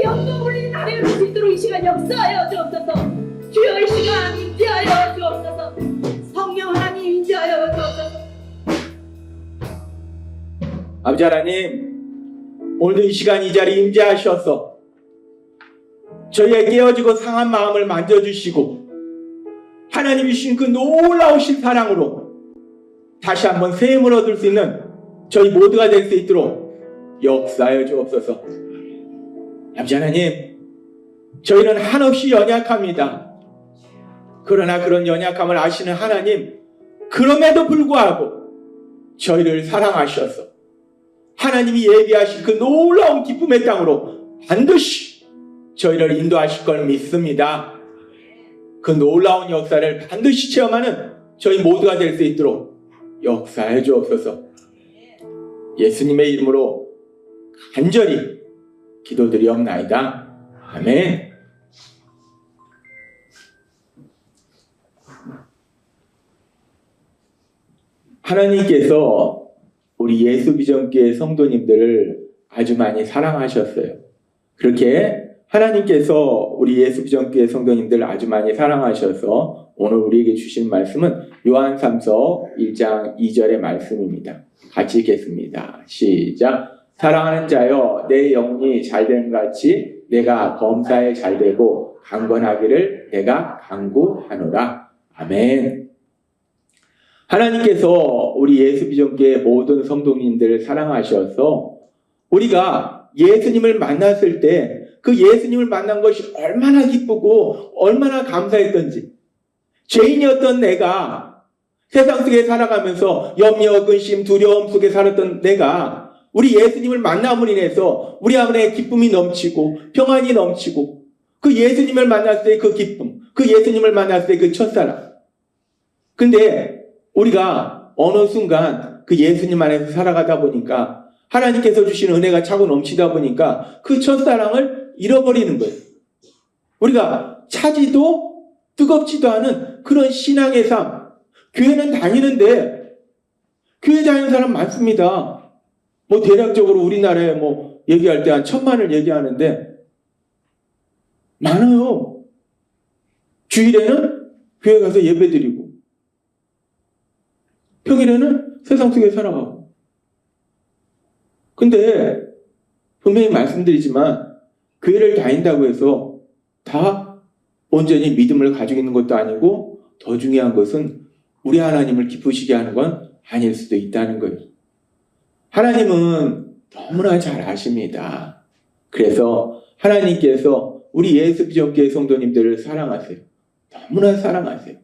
영광 올리는 나를 수 있도록 이 시간 역사하여 주옵소서. 주여 이 시간 임재하여 주옵소서. 성령 하나님 임재하여 주옵소서. 아버지 하나님, 오늘도 이 시간 이 자리에 임재하셔서 저희의 깨어지고 상한 마음을 만져주시고 하나님이 주신 그 놀라우신 사랑으로 다시 한번 새 힘을 얻을 수 있는 저희 모두가 될 수 있도록 역사하여 주옵소서. 아버지 하나님, 저희는 한없이 연약합니다. 그러나 그런 연약함을 아시는 하나님, 그럼에도 불구하고 저희를 사랑하셔서 하나님이 예비하신 그 놀라운 기쁨의 땅으로 반드시 저희를 인도하실 걸 믿습니다. 그 놀라운 역사를 반드시 체험하는 저희 모두가 될 수 있도록 역사해 주옵소서. 예수님의 이름으로 간절히 기도드리옵나이다. 아멘. 하나님께서 우리 예수비전교회 성도님들을 아주 많이 사랑하셨어요. 그렇게 하나님께서 우리 예수비전교회 성도님들을 아주 많이 사랑하셔서 오늘 우리에게 주신 말씀은 요한 3서 1장 2절의 말씀입니다. 같이 읽겠습니다. 시작. 사랑하는 자여, 내 영혼이 잘됨 같이 내가 범사에 잘되고 강건하기를 내가 간구하노라. 아멘. 하나님께서 우리 예수비전교회 모든 성도님들을 사랑하셔서 우리가 예수님을 만났을 때 그 예수님을 만난 것이 얼마나 기쁘고 얼마나 감사했던지, 죄인이었던 내가 세상 속에 살아가면서 염려, 근심, 두려움 속에 살았던 내가 우리 예수님을 만남으로 인해서 우리 안에 기쁨이 넘치고 평안이 넘치고 그 예수님을 만났을 때 그 기쁨, 그 예수님을 만났을 때 그 첫사랑. 근데 우리가 어느 순간 그 예수님 안에서 살아가다 보니까 하나님께서 주신 은혜가 차고 넘치다 보니까 그 첫사랑을 잃어버리는 거예요. 우리가 차지도 뜨겁지도 않은 그런 신앙의 삶. 교회는 다니는데 교회 다니는 사람 많습니다. 뭐 대략적으로 우리나라에 뭐 얘기할 때 한 1000만을 얘기하는데 많아요. 주일에는 교회 가서 예배드리고 평일에는 세상 속에 살아가고. 근데 분명히 말씀드리지만 교회를 다닌다고 해서 다 온전히 믿음을 가지고 있는 것도 아니고 더 중요한 것은 우리 하나님을 기쁘시게 하는 건 아닐 수도 있다는 거예요. 하나님은 너무나 잘 아십니다. 그래서 하나님께서 우리 예수비전교회 성도님들을 사랑하세요. 너무나 사랑하세요.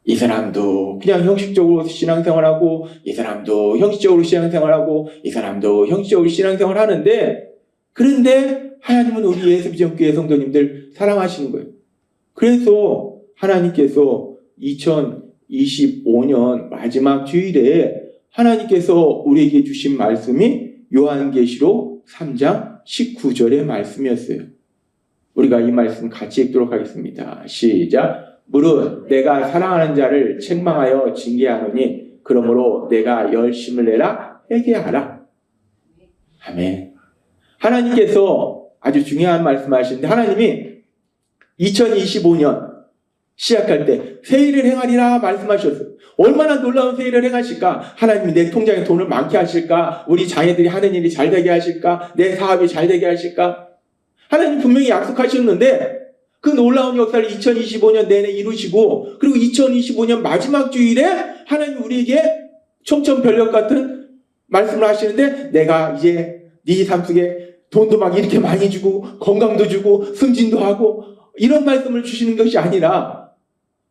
이 사람도 그냥 형식적으로 신앙생활하고 이 사람도 형식적으로 신앙생활하고 이 사람도 형식적으로 신앙생활하는데, 그런데 하나님은 우리 예수비전교회 성도님들 사랑하시는 거예요. 그래서 하나님께서 2025년 마지막 주일에 하나님께서 우리에게 주신 말씀이 요한계시록 3장 19절의 말씀이었어요. 우리가 이 말씀 같이 읽도록 하겠습니다. 시작. 무릇 내가 사랑하는 자를 책망하여 징계하노니 그러므로 내가 열심을 내라 회개하라. 아멘. 하나님께서 아주 중요한 말씀하시는데, 하나님이 2025년 시작할 때 세일을 행하리라 말씀하셨어요. 얼마나 놀라운 세일을 행하실까? 하나님이 내 통장에 돈을 많게 하실까? 우리 자녀들이 하는 일이 잘 되게 하실까? 내 사업이 잘 되게 하실까? 하나님 분명히 약속하셨는데 그 놀라운 역사를 2025년 내내 이루시고, 그리고 2025년 마지막 주일에 하나님 우리에게 청천벽력 같은 말씀을 하시는데, 내가 이제 네 삶 속에 돈도 막 이렇게 많이 주고 건강도 주고 승진도 하고 이런 말씀을 주시는 것이 아니라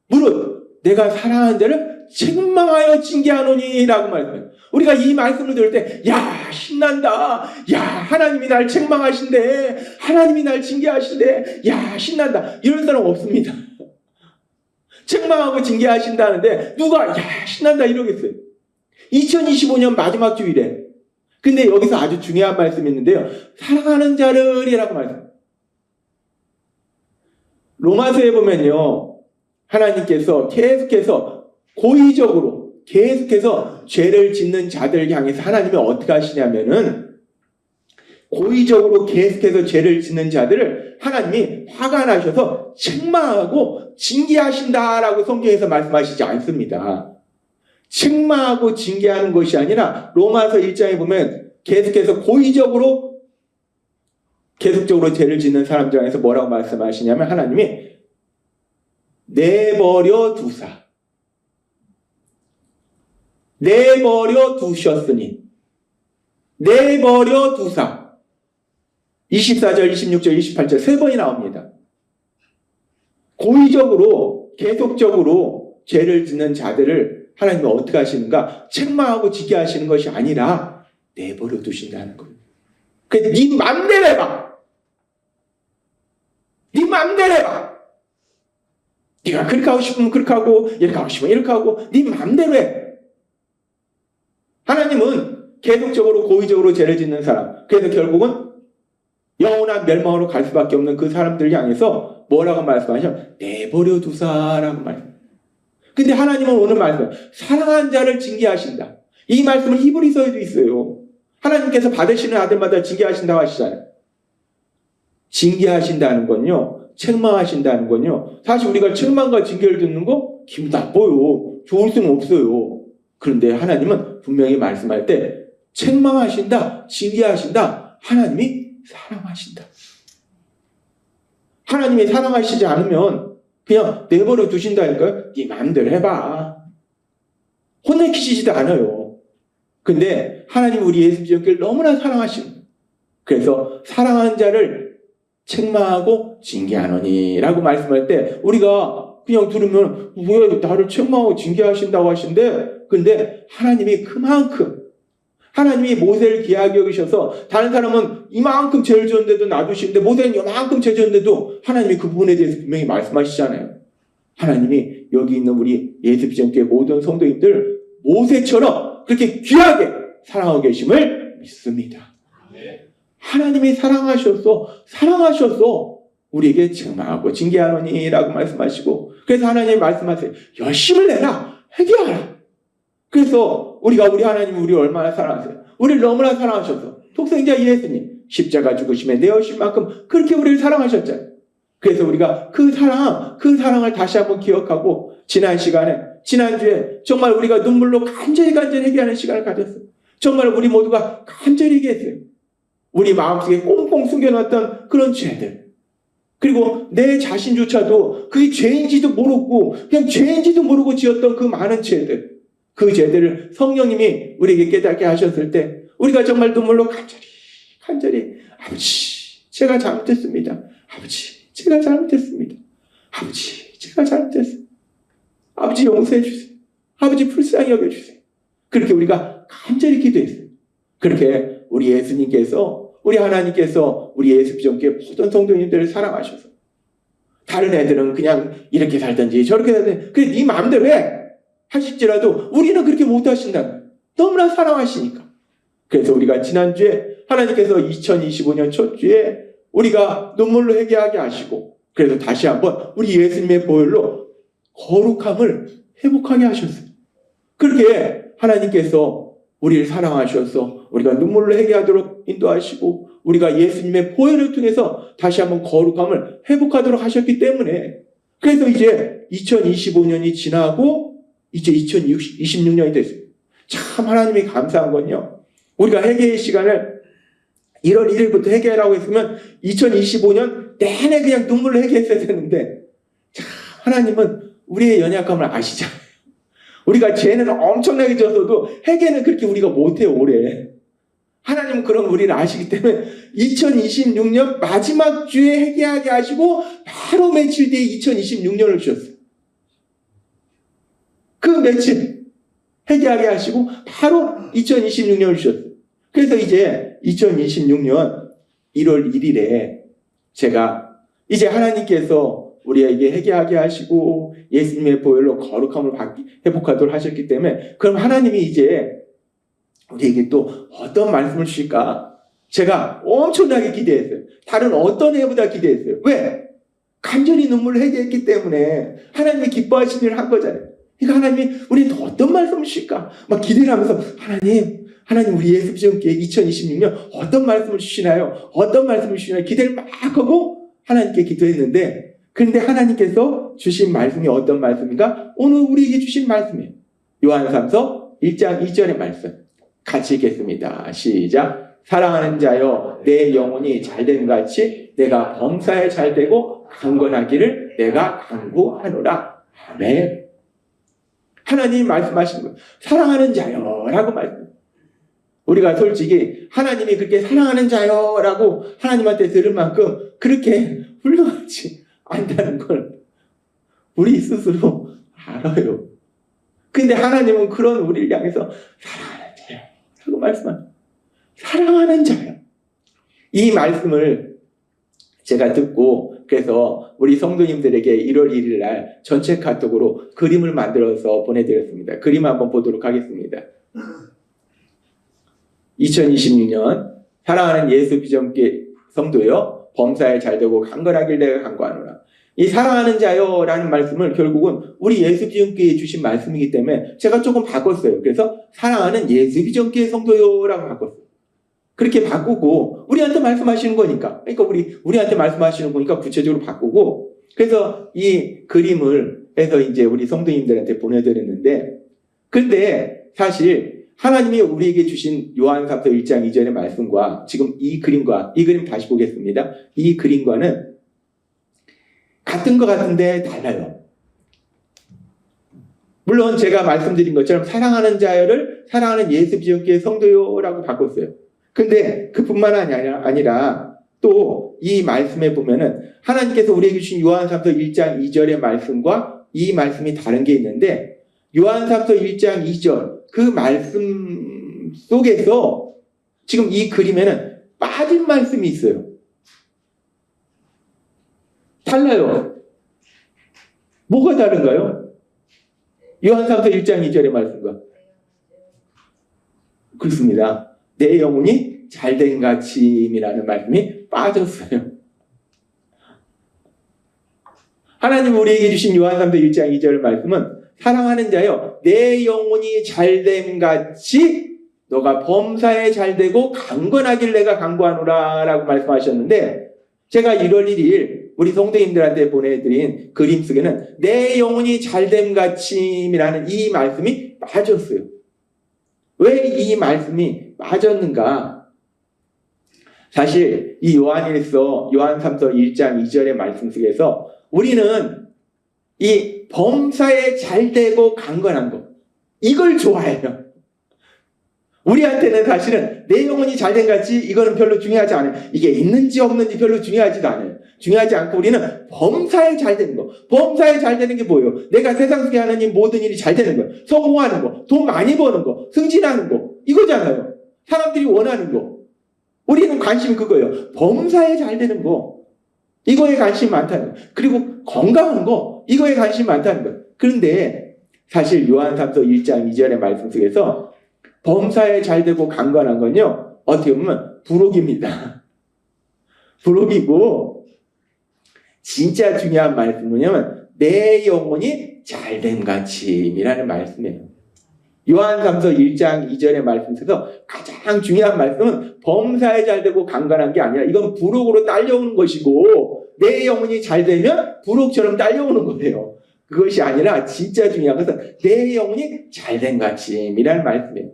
무릇 내가 사랑하는 자를 책망하여 징계하노니 라고 말해요. 우리가 이 말씀을 들을 때 야 신난다, 야 하나님이 날 책망하신대, 하나님이 날 징계하신대, 야 신난다, 이런 사람 없습니다. 책망하고 징계하신다는데 누가 야 신난다 이러겠어요? 2025년 마지막 주일에. 근데 여기서 아주 중요한 말씀이 있는데요, 사랑하는 자를 이라고 말해요. 로마서에 보면요, 하나님께서 계속해서 고의적으로 계속해서 죄를 짓는 자들 향해서 하나님이 어떻게 하시냐면은 고의적으로 계속해서 죄를 짓는 자들을 하나님이 화가 나셔서 책망하고 징계하신다라고 성경에서 말씀하시지 않습니다. 책망하고 징계하는 것이 아니라 로마서 1장에 보면 계속해서 계속적으로 죄를 짓는 사람들 안에서 뭐라고 말씀하시냐면 하나님이 내버려 두셨으니 내버려 두사 24절, 26절, 28절 세 번이 나옵니다. 고의적으로 계속적으로 죄를 짓는 자들을 하나님이 어떻게 하시는가? 책망하고 징계하시는 것이 아니라 내버려 두신다는 거예요. 그래서 네 맘대로 해봐. 네 맘대로 해봐. 네가 그렇게 하고 싶으면 그렇게 하고 이렇게 하고 싶으면 이렇게 하고 네 맘대로 해. 하나님은 계속적으로 고의적으로 죄를 짓는 사람, 그래서 결국은 영원한 멸망으로 갈 수밖에 없는 그 사람들 향해서 뭐라고 말씀하시냐면 내버려 두사라고 말씀. 근데 하나님은 오늘 말씀 사랑한 자를 징계하신다. 이 말씀은 히브리서에도 있어요. 하나님께서 받으시는 아들마다 징계하신다고 하시잖아요. 징계하신다는 건요, 책망하신다는 건요, 사실 우리가 책망과 징계를 듣는 거 기분 나빠요. 좋을 수는 없어요. 그런데 하나님은 분명히 말씀할 때 책망하신다, 징계하신다, 하나님이 사랑하신다. 하나님이 사랑하시지 않으면 그냥 내버려 두신다니까요. 네 마음대로 해봐. 혼내키시지도 않아요. 근데 하나님 우리 예수님께를 너무나 사랑하십니다. 그래서 사랑하는 자를 책망하고 징계하노니 라고 말씀할 때 우리가 그냥 들으면 왜 나를 책망하고 징계하신다고 하신데, 근데 하나님이 그만큼 하나님이 모세를 귀하게 여기셔서 다른 사람은 이만큼 죄를 지었는데도 놔두시는데 모세는 이만큼 죄 지었는데도 하나님이 그 부분에 대해서 분명히 말씀하시잖아요. 하나님이 여기 있는 우리 예수비전교회 모든 성도님들 모세처럼 그렇게 귀하게 사랑하고 계심을 믿습니다. 하나님이 사랑하셔서 우리에게 책망하고 징계하노니라고 말씀하시고, 그래서 하나님이 말씀하세요. 열심을 내라, 회개하라. 그래서 우리 하나님이 우리를 얼마나 사랑하세요? 우리를 너무나 사랑하셔서 독생자 예수님 십자가 죽으심에 내어주신 만큼 그렇게 우리를 사랑하셨잖아요. 그래서 우리가 그 사랑을 다시 한번 기억하고 지난주에 정말 우리가 눈물로 간절히 회개하는 시간을 가졌어요. 정말 우리 모두가 간절히 회개했어요. 우리 마음속에 꽁꽁 숨겨놨던 그런 죄들, 그리고 내 자신조차도 그게 죄인지도 모르고 그냥 죄인지도 모르고 지었던 그 많은 죄들, 그 죄들을 성령님이 우리에게 깨닫게 하셨을 때 우리가 정말 눈물로 간절히 아버지 제가 잘못했습니다. 아버지 제가 잘못했습니다. 아버지 제가 잘못했습니다. 아버지 용서해 주세요. 아버지 불쌍히 여겨주세요. 그렇게 우리가 간절히 기도했어요. 그렇게 우리 예수님께서, 우리 하나님께서 우리 예수비전교회 모든 성도님들을 사랑하셔서 다른 애들은 그냥 이렇게 살든지 저렇게 살든지 그래 네 마음대로 해 하실지라도 우리는 그렇게 못하신다. 너무나 사랑하시니까. 그래서 우리가 지난주에 하나님께서 2025년 첫 주에 우리가 눈물로 회개하게 하시고, 그래서 다시 한번 우리 예수님의 보혈로 거룩함을 회복하게 하셨어요. 그렇게 하나님께서 우리를 사랑하셔서 우리가 눈물로 회개하도록 인도하시고 우리가 예수님의 보혈을 통해서 다시 한번 거룩함을 회복하도록 하셨기 때문에, 그래서 이제 2025년이 지나고 이제 2026년이 됐어요. 참 하나님이 감사한 건요, 우리가 회개의 시간을 1월 1일부터 회개하라고 했으면 2025년 내내 그냥 눈물로 회개했어야 되는데, 참 하나님은 우리의 연약함을 아시잖아요. 우리가 죄는 엄청나게 졌어도 회개는 그렇게 우리가 못해요, 올해. 하나님은 그런 우리를 아시기 때문에 2026년 마지막 주에 회개하게 하시고 바로 며칠 뒤에 2026년을 주셨어요. 그 며칠 회개하게 하시고 바로 2026년을 주셨어요. 그래서 이제 2026년 1월 1일에 제가 이제 하나님께서 우리에게 회개하게 하시고 예수님의 보혈로 거룩함을 회복하도록 하셨기 때문에, 그럼 하나님이 이제 우리에게 또 어떤 말씀을 주실까? 제가 엄청나게 기대했어요. 다른 어떤 해보다 기대했어요. 왜? 간절히 눈물을 회개했기 때문에 하나님이 기뻐하시는 일을 한 거잖아요. 그러니까 하나님이 우리한테 어떤 말씀을 주실까? 막 기대를 하면서 하나님 우리 예수 비전교회 2026년 어떤 말씀을 주시나요? 어떤 말씀을 주시나요? 기대를 막 하고 하나님께 기도했는데, 그런데 하나님께서 주신 말씀이 어떤 말씀인가? 오늘 우리에게 주신 말씀이에요. 요한삼서 1장 2절의 말씀 같이 읽겠습니다. 시작. 사랑하는 자여, 내 영혼이 잘됨 같이 내가 범사에 잘되고 강건하기를 내가 간구하노라. 아멘. 하나님이 말씀하시는 거예요. 사랑하는 자여 라고 말씀. 우리가 솔직히 하나님이 그렇게 사랑하는 자여 라고 하나님한테 들을 만큼 그렇게 훌륭하지 않다는 걸 우리 스스로 알아요. 근데 하나님은 그런 우리를 향해서 사랑하는 자여 라고 말씀합니다. 사랑하는 자여. 이 말씀을 제가 듣고 그래서 우리 성도님들에게 1월 1일 날 전체 카톡으로 그림을 만들어서 보내드렸습니다. 그림 한번 보도록 하겠습니다. 2026년 사랑하는 예수 비전교회 성도여, 범사에 잘되고 강건하길 내가 간구하노라. 이 사랑하는 자여라는 말씀을 결국은 우리 예수 비전교회에 주신 말씀이기 때문에 제가 조금 바꿨어요. 그래서 사랑하는 예수 비전교회 성도여라고 바꿨어요. 그렇게 바꾸고 우리한테 말씀하시는 거니까, 그러니까 우리한테 말씀하시는 거니까 구체적으로 바꾸고, 그래서 이 그림을 해서 이제 우리 성도님들한테 보내드렸는데, 근데 사실 하나님이 우리에게 주신 요한삼서 1장 2절의 말씀과 지금 이 그림 다시 보겠습니다. 이 그림과는 같은 것 같은데 달라요. 물론 제가 말씀드린 것처럼 사랑하는 자여를 사랑하는 예수 비전교회 성도요라고 바꿨어요. 근데 그뿐만 아니라 또 이 말씀에 보면은 하나님께서 우리에게 주신 요한삼서 1장 2절의 말씀과 이 말씀이 다른 게 있는데, 요한삼서 1장 2절 그 말씀 속에서 지금 이 그림에는 빠진 말씀이 있어요. 달라요. 뭐가 다른가요? 요한삼서 1장 2절의 말씀과 그렇습니다. 내 영혼이 잘된 같이이라는 말씀이 빠졌어요. 하나님 우리에게 주신 요한삼서 1장 2절 말씀은 사랑하는 자여, 내 영혼이 잘됨 같이 너가 범사에 잘되고 강건하길 내가 간구하노라 라고 말씀하셨는데, 제가 1월 1일 우리 성도님들한테 보내드린 그림 속에는 내 영혼이 잘됨 같이라는 이 말씀이 빠졌어요. 왜 이 말씀이 빠졌는가? 사실 이 요한삼서 1장 2절의 말씀 속에서 우리는 이 범사에 잘되고 강건한 것, 이걸 좋아해요. 우리한테는 사실은 내 영혼이 잘된 같이 이거는 별로 중요하지 않아요. 이게 있는지 없는지 별로 중요하지도 않아요. 중요하지 않고 우리는 범사에 잘되는 거. 범사에 잘되는 게 뭐예요? 내가 세상 속에 하는 이 모든 일이 잘되는 거, 성공하는 거, 돈 많이 버는 거, 승진하는 거, 이거잖아요. 사람들이 원하는 거. 우리는 관심이 그거예요. 범사에 잘되는 거, 이거에 관심이 많다는 거. 그리고 건강한 거, 이거에 관심이 많다는 거. 그런데 사실 요한삼서 1장 2절의 말씀 속에서 범사에 잘되고 강건한 건요, 어떻게 보면 부록입니다. 부록이고, 진짜 중요한 말씀은 뭐냐면 내 영혼이 잘됨 같이이라는 말씀이에요. 요한삼서 1장 2절의 말씀 속에서 가장 중요한 말씀은 범사에 잘되고 강건한 게 아니라 이건 부록으로 딸려오는 것이고, 내 영혼이 잘되면 부록처럼 딸려오는 거예요. 그것이 아니라 진짜 중요한 것은 내 영혼이 잘된 같이이라는 말씀이에요.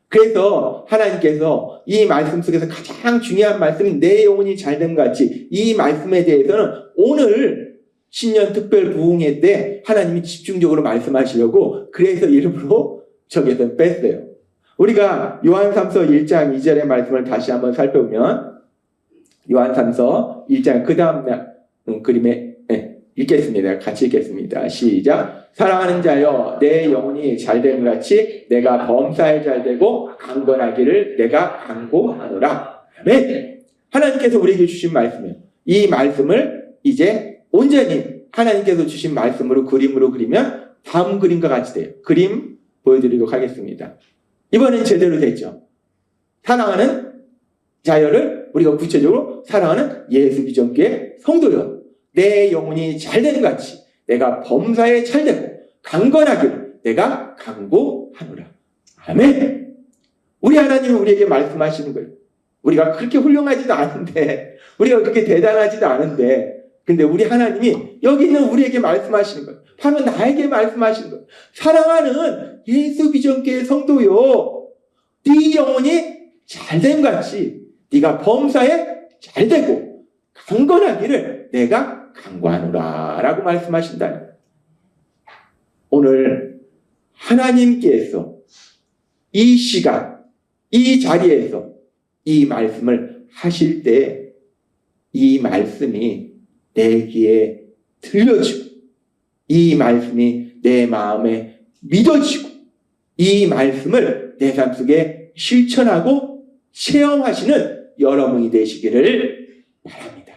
그래서 하나님께서 이 말씀 속에서 가장 중요한 말씀인 내 영혼이 잘됨 같이, 이 말씀에 대해서는 오늘 신년 특별 부흥회 때 하나님이 집중적으로 말씀하시려고 그래서 일부러 저기서 뺐어요. 우리가 요한삼서 1장 2절의 말씀을 다시 한번 살펴보면, 요한삼서 1장 그 다음 그림에 읽겠습니다. 같이 읽겠습니다. 시작. 사랑하는 자여, 내 영혼이 잘됨 같이 내가 범사에 잘되고 강건하기를 내가 간구하노라. 아멘. 하나님께서 우리에게 주신 말씀이에요. 이 말씀을 이제 온전히 하나님께서 주신 말씀으로 그림으로 그리면 다음 그림과 같이 돼요. 그림 보여드리도록 하겠습니다. 이번엔 제대로 됐죠. 사랑하는 자여를 우리가 구체적으로 사랑하는 예수 비전교회 성도여, 내 영혼이 잘되는 같이 내가 범사에 잘되고 강건하기를 내가 간구하노라. 아멘. 우리 하나님은 우리에게 말씀하시는 거예요. 우리가 그렇게 훌륭하지도 않은데, 우리가 그렇게 대단하지도 않은데, 근데 우리 하나님이 여기 있는 우리에게 말씀하시는 거예요. 바로 나에게 말씀하시는 거예요. 사랑하는 예수 비전교회 성도요, 네 영혼이 잘됨 같이 네가 범사에 잘되고 강건하기를 내가 간구하노라 라고 말씀하신다. 오늘 하나님께서 이 시간, 이 자리에서 이 말씀을 하실 때 이 말씀이 내 귀에 들려지고 이 말씀이 내 마음에 믿어지고 이 말씀을 내 삶 속에 실천하고 체험하시는 여러분이 되시기를 바랍니다.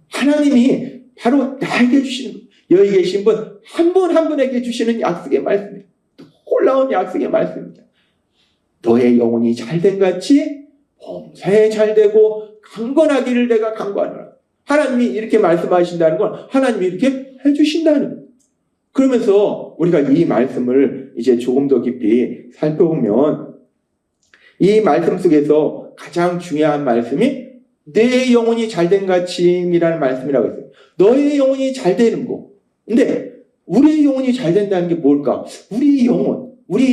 하나님이 바로 나에게 주시는 거예요. 여기 계신 분 한 분 한 분에게 주시는 약속의 말씀입니다. 놀라운 약속의 말씀입니다. 너의 영혼이 잘된 같이 범사에 잘되고 강건하기를 내가 간구하노라. 하나님이 이렇게 말씀하신다는 건 하나님이 이렇게 해주신다는 거예요. 그러면서 우리가 이 말씀을 이제 조금 더 깊이 살펴보면 이 말씀 속에서 가장 중요한 말씀이 내 영혼이 잘된 같이이라는 말씀이라고 했어요. 너의 영혼이 잘 되는 거. 근데 우리의 영혼이 잘 된다는 게 뭘까? 우리의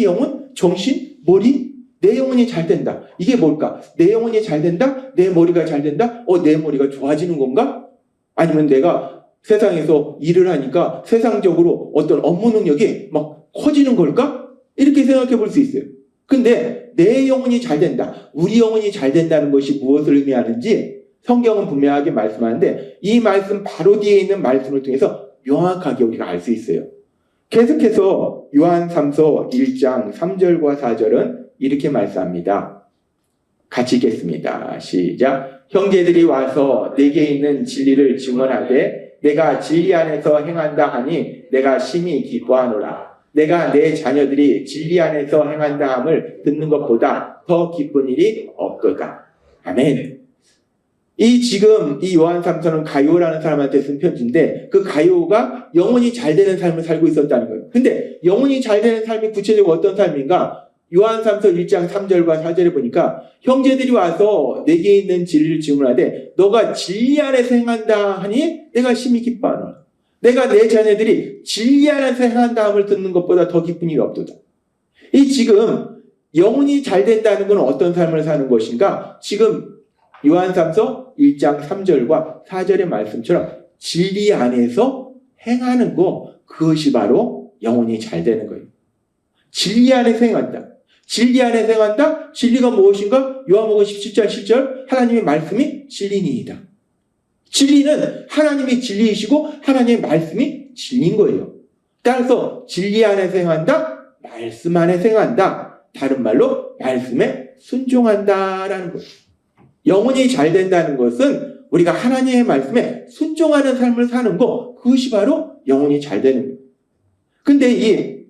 영혼, 정신, 머리, 내 영혼이 잘 된다. 이게 뭘까? 내 영혼이 잘 된다? 내 머리가 잘 된다? 내 머리가 좋아지는 건가? 아니면 내가 세상에서 일을 하니까 세상적으로 어떤 업무 능력이 막 커지는 걸까? 이렇게 생각해 볼 수 있어요. 근데 내 영혼이 잘 된다. 우리 영혼이 잘 된다는 것이 무엇을 의미하는지 성경은 분명하게 말씀하는데 이 말씀 바로 뒤에 있는 말씀을 통해서 명확하게 우리가 알 수 있어요. 계속해서 요한 3서 1장 3절과 4절은 이렇게 말씀합니다. 같이 읽겠습니다. 시작. 형제들이 와서 내게 있는 진리를 증언하되 내가 진리 안에서 행한다 하니 내가 심히 기뻐하노라. 내가 내 자녀들이 진리 안에서 행한다 함을 듣는 것보다 더 기쁜 일이 없도다. 아멘. 지금 이 요한 3서는 가요라는 사람한테 쓴 편지인데 그 가요가 영혼이 잘 되는 삶을 살고 있었다는 거예요. 근데 영혼이 잘 되는 삶이 구체적으로 어떤 삶인가? 요한 3서 1장 3절과 4절에 보니까 형제들이 와서 내게 있는 진리를 증언하되 너가 진리 안에서 행한다 하니 내가 심히 기뻐하노라. 내가 내 자녀들이 진리 안에서 행한다 함을 듣는 것보다 더 기쁜 일이 없도다. 지금 영혼이 잘 된다는 건 어떤 삶을 사는 것인가? 지금 요한 3서 1장 3절과 4절의 말씀처럼 진리 안에서 행하는 거, 그것이 바로 영혼이 잘 되는 거예요. 진리 안에서 행한다. 진리 안에서 행한다? 진리가 무엇인가? 요한복음 17장 10절 하나님의 말씀이 진리니이다. 진리는 하나님이 진리이시고 하나님의 말씀이 진리인 거예요. 따라서 진리 안에서 행한다? 말씀 안에서 행한다. 다른 말로 말씀에 순종한다라는 거예요. 영혼이 잘 된다는 것은 우리가 하나님의 말씀에 순종하는 삶을 사는 거, 그것이 바로 영혼이 잘 되는 거예요. 근데 이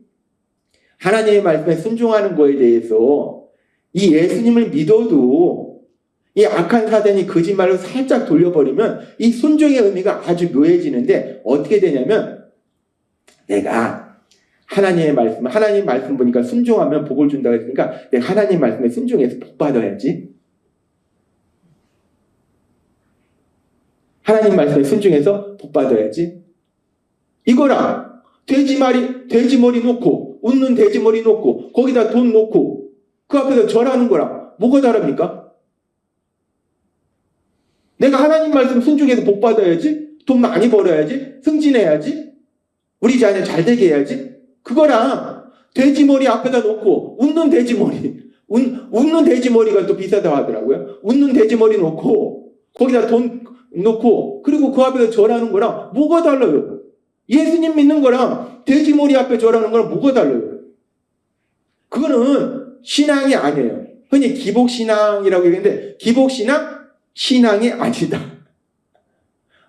하나님의 말씀에 순종하는 거에 대해서 이 예수님을 믿어도 이 악한 사단이 거짓말로 살짝 돌려버리면 이 순종의 의미가 아주 묘해지는데 어떻게 되냐면 내가 하나님 말씀 보니까 순종하면 복을 준다고 했으니까 내가 하나님 말씀에 순종해서 복 받아야지. 하나님 말씀에 순종해서 복 받아야지. 이거랑 돼지 머리 놓고 웃는 돼지 머리 놓고 거기다 돈 놓고 그 앞에서 절하는 거랑 뭐가 다릅니까? 내가 하나님 말씀 순종해서 복 받아야지. 돈 많이 벌어야지. 승진해야지. 우리 자녀 잘 되게 해야지. 그거랑 돼지 머리 앞에다 놓고 웃는 돼지 머리. 웃는 돼지 머리가 또 비싸다고 하더라고요. 웃는 돼지 머리 놓고 거기다 돈 놓고 그리고 그 앞에서 절하는 거랑 뭐가 달라요? 예수님 믿는 거랑 돼지 머리 앞에 절하는 거랑 뭐가 달라요? 그거는 신앙이 아니에요. 흔히 기복신앙이라고 얘기하는데 기복신앙? 신앙이 아니다.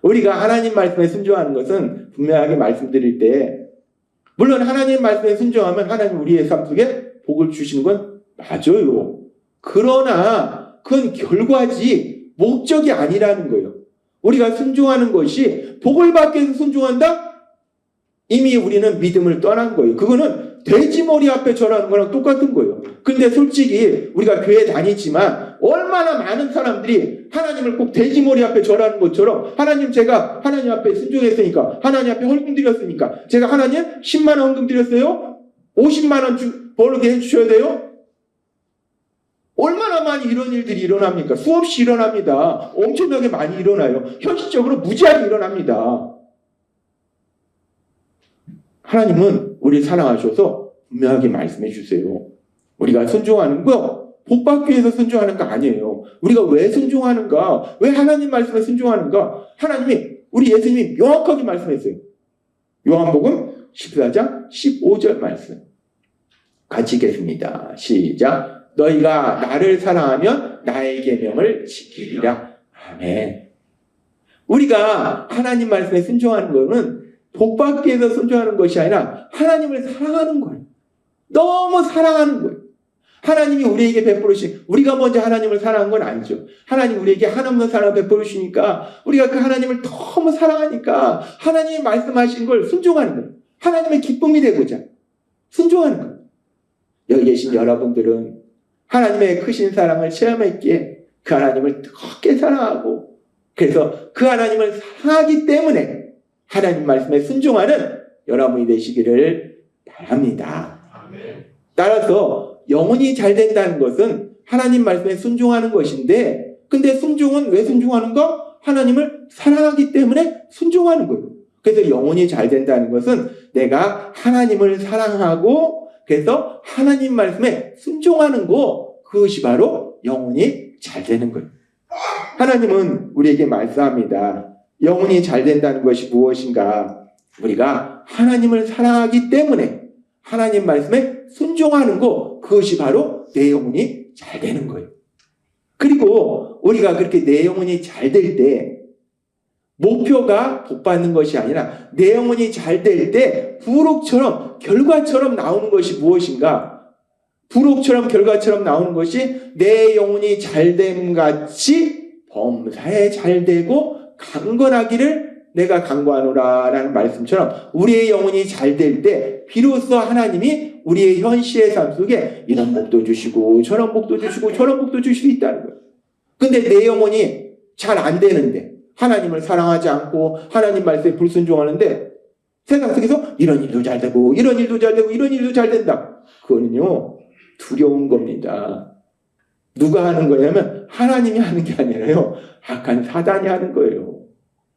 우리가 하나님 말씀에 순종하는 것은 분명하게 말씀드릴 때 물론 하나님 말씀에 순종하면 하나님 우리의 삶 속에 복을 주시는 건 맞아요. 그러나 그건 결과지 목적이 아니라는 거예요. 우리가 순종하는 것이 복을 받기 위해서 순종한다? 이미 우리는 믿음을 떠난 거예요. 그거는 돼지 머리 앞에 절하는 거랑 똑같은 거예요. 근데 솔직히 우리가 교회 다니지만 얼마나 많은 사람들이 하나님을 꼭 돼지 머리 앞에 절하는 것처럼 하나님 제가 하나님 앞에 순종했으니까 하나님 앞에 헌금 드렸으니까 제가 하나님 10만 원 헌금 드렸어요? 50만 원 벌게 해주셔야 돼요? 얼마나 많이 이런 일들이 일어납니까? 수없이 일어납니다. 엄청나게 많이 일어나요. 현실적으로 무지하게 일어납니다. 하나님은 우리를 사랑하셔서 분명하게 말씀해 주세요. 우리가 순종하는 거 복 받기 위해서 순종하는 거 아니에요. 우리가 왜 순종하는가? 왜 하나님 말씀에 순종하는가? 하나님이 우리 예수님이 명확하게 말씀했어요. 요한복음 14장 15절 말씀 같이 읽겠습니다. 시작. 너희가 나를 사랑하면 나의 계명을 지키리라. 아멘. 우리가 하나님 말씀에 순종하는 것은 복 받기 위해서 순종하는 것이 아니라 하나님을 사랑하는 거예요. 너무 사랑하는 거예요. 하나님이 우리에게 베풀으신, 우리가 먼저 하나님을 사랑한 건 아니죠. 하나님 우리에게 하나님의 사랑을 베풀으시니까 우리가 그 하나님을 너무 사랑하니까 하나님이 말씀하신 걸 순종하는 거예요. 하나님의 기쁨이 되고자 순종하는 거예요. 여기 계신 여러분들은 하나님의 크신 사랑을 체험했기에 그 하나님을 뜨겁게 사랑하고 그래서 그 하나님을 사랑하기 때문에 하나님 말씀에 순종하는 여러분이 되시기를 바랍니다. 따라서 영혼이 잘 된다는 것은 하나님 말씀에 순종하는 것인데 근데 순종은 왜 순종하는가? 하나님을 사랑하기 때문에 순종하는 거예요. 그래서 영혼이 잘 된다는 것은 내가 하나님을 사랑하고 그래서 하나님 말씀에 순종하는 거 그것이 바로 영혼이 잘 되는 거예요. 하나님은 우리에게 말씀합니다. 영혼이 잘 된다는 것이 무엇인가? 우리가 하나님을 사랑하기 때문에 하나님 말씀에 순종하는 거 그것이 바로 내 영혼이 잘 되는 거예요. 그리고 우리가 그렇게 내 영혼이 잘 될 때 목표가 복 받는 것이 아니라 내 영혼이 잘 될 때 부록처럼 결과처럼 나오는 것이 무엇인가? 부록처럼 결과처럼 나오는 것이 내 영혼이 잘됨 같이 범사에 잘 되고 강건하기를 내가 강구하노라 라는 말씀처럼 우리의 영혼이 잘 될 때 비로소 하나님이 우리의 현실의 삶 속에 이런 복도 주시고 저런 복도 주시고 저런 복도 주실 수 있다는 거예요. 근데 내 영혼이 잘 안 되는데 하나님을 사랑하지 않고 하나님 말씀에 불순종하는데 세상 속에서 이런 일도 잘 되고 이런 일도 잘 되고 이런 일도 잘 된다. 그거는요 두려운 겁니다. 누가 하는 거냐면 하나님이 하는 게 아니라요 악한 사단이 하는 거예요.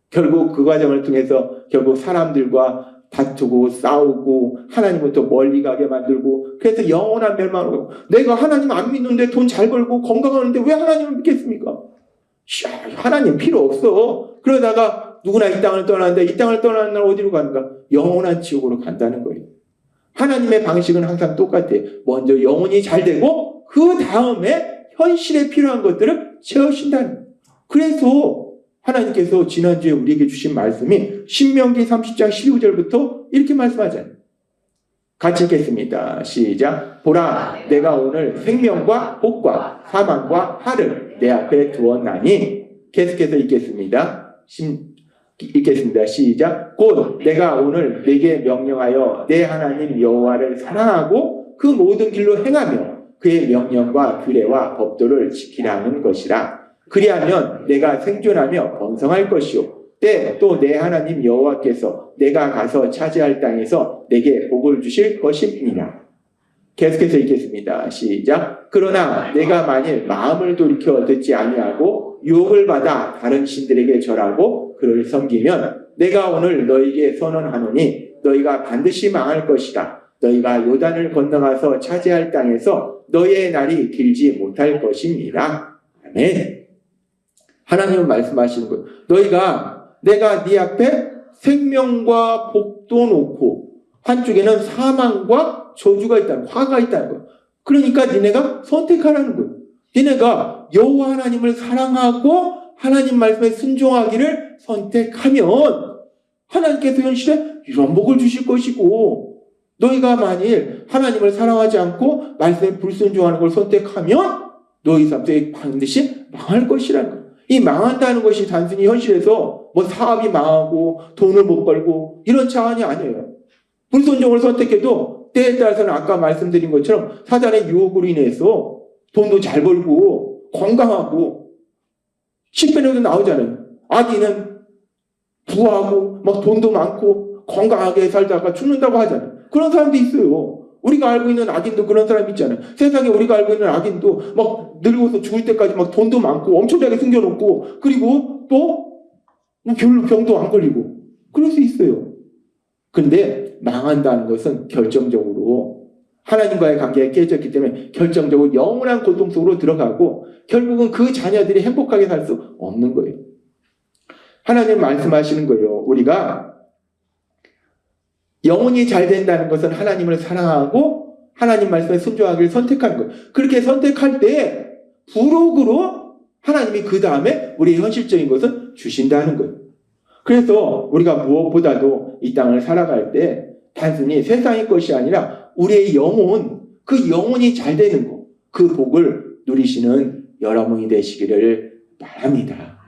결국 그 과정을 통해서 결국 사람들과 다투고 싸우고 하나님부터 멀리 가게 만들고 그래서 영원한 멸망을 가고 내가 하나님 안 믿는데 돈 잘 벌고 건강하는데 왜 하나님을 믿겠습니까? 하나님 필요 없어. 그러다가 누구나 이 땅을 떠나는데 이 땅을 떠나는 날 어디로 가는가? 영원한 지옥으로 간다는 거예요. 하나님의 방식은 항상 똑같아요. 먼저 영혼이 잘 되고 그 다음에 현실에 필요한 것들을 채우신다는 거예요. 그래서 하나님께서 지난주에 우리에게 주신 말씀이 신명기 30장 12절부터 이렇게 말씀하잖아요. 같이 읽겠습니다. 시작. 보라, 내가 오늘 생명과 복과 사망과 화를 내 앞에 두었나니. 계속해서 읽겠습니다. 읽겠습니다. 시작. 곧 내가 오늘 네게 명령하여 내 하나님 여호와를 사랑하고 그 모든 길로 행하며 그의 명령과 규례와 법도를 지키라는 것이라. 그리하면 내가 생존하며 번성할 것이요 또 내 하나님 여호와께서 내가 가서 차지할 땅에서 내게 복을 주실 것임이니라. 계속해서 읽겠습니다. 시작. 그러나 내가 만일 마음을 돌이켜 듣지 아니하고 유혹을 받아 다른 신들에게 절하고 그를 섬기면 내가 오늘 너희에게 선언하노니 너희가 반드시 망할 것이다. 너희가 요단을 건너가서 차지할 땅에서 너희의 날이 길지 못할 것입니다. 아멘. 하나님은 말씀하시는 거예요. 내가 네 앞에 생명과 복도 놓고 한쪽에는 사망과 저주가 있다는 거예요. 화가 있다는 거예요. 그러니까 니네가 선택하라는 거예요. 니네가 여호와 하나님을 사랑하고 하나님 말씀에 순종하기를 선택하면 하나님께서 현실에 이런 복을 주실 것이고 너희가 만일 하나님을 사랑하지 않고 말씀에 불순종하는 걸 선택하면 너희 삶 속에 반드시 망할 것이라는 거예요. 이 망한다는 것이 단순히 현실에서 뭐 사업이 망하고 돈을 못 벌고 이런 차원이 아니에요. 불순종을 선택해도 때에 따라서는 아까 말씀드린 것처럼 사단의 유혹으로 인해서 돈도 잘 벌고 건강하고 시편에도 나오잖아요. 악인은 부하고 막 돈도 많고 건강하게 살다가 죽는다고 하잖아요. 그런 사람도 있어요. 우리가 알고 있는 악인도 그런 사람 있잖아요. 세상에 우리가 알고 있는 악인도 막 늙어서 죽을 때까지 막 돈도 많고 엄청나게 숨겨놓고 그리고 또 별로 병도 안 걸리고 그럴 수 있어요. 근데 망한다는 것은 결정적으로 하나님과의 관계가 깨졌기 때문에 결정적으로 영원한 고통 속으로 들어가고 결국은 그 자녀들이 행복하게 살 수 없는 거예요. 하나님 말씀하시는 거예요. 우리가 영혼이 잘 된다는 것은 하나님을 사랑하고 하나님 말씀에 순종하기를 선택하는 거예요. 그렇게 선택할 때 부록으로 하나님이 그 다음에 우리의 현실적인 것은 주신다는 거예요. 그래서 우리가 무엇보다도 이 땅을 살아갈 때 단순히 세상의 것이 아니라 우리의 영혼, 그 영혼이 잘 되는 것, 그 복을 누리시는 여러분이 되시기를 바랍니다.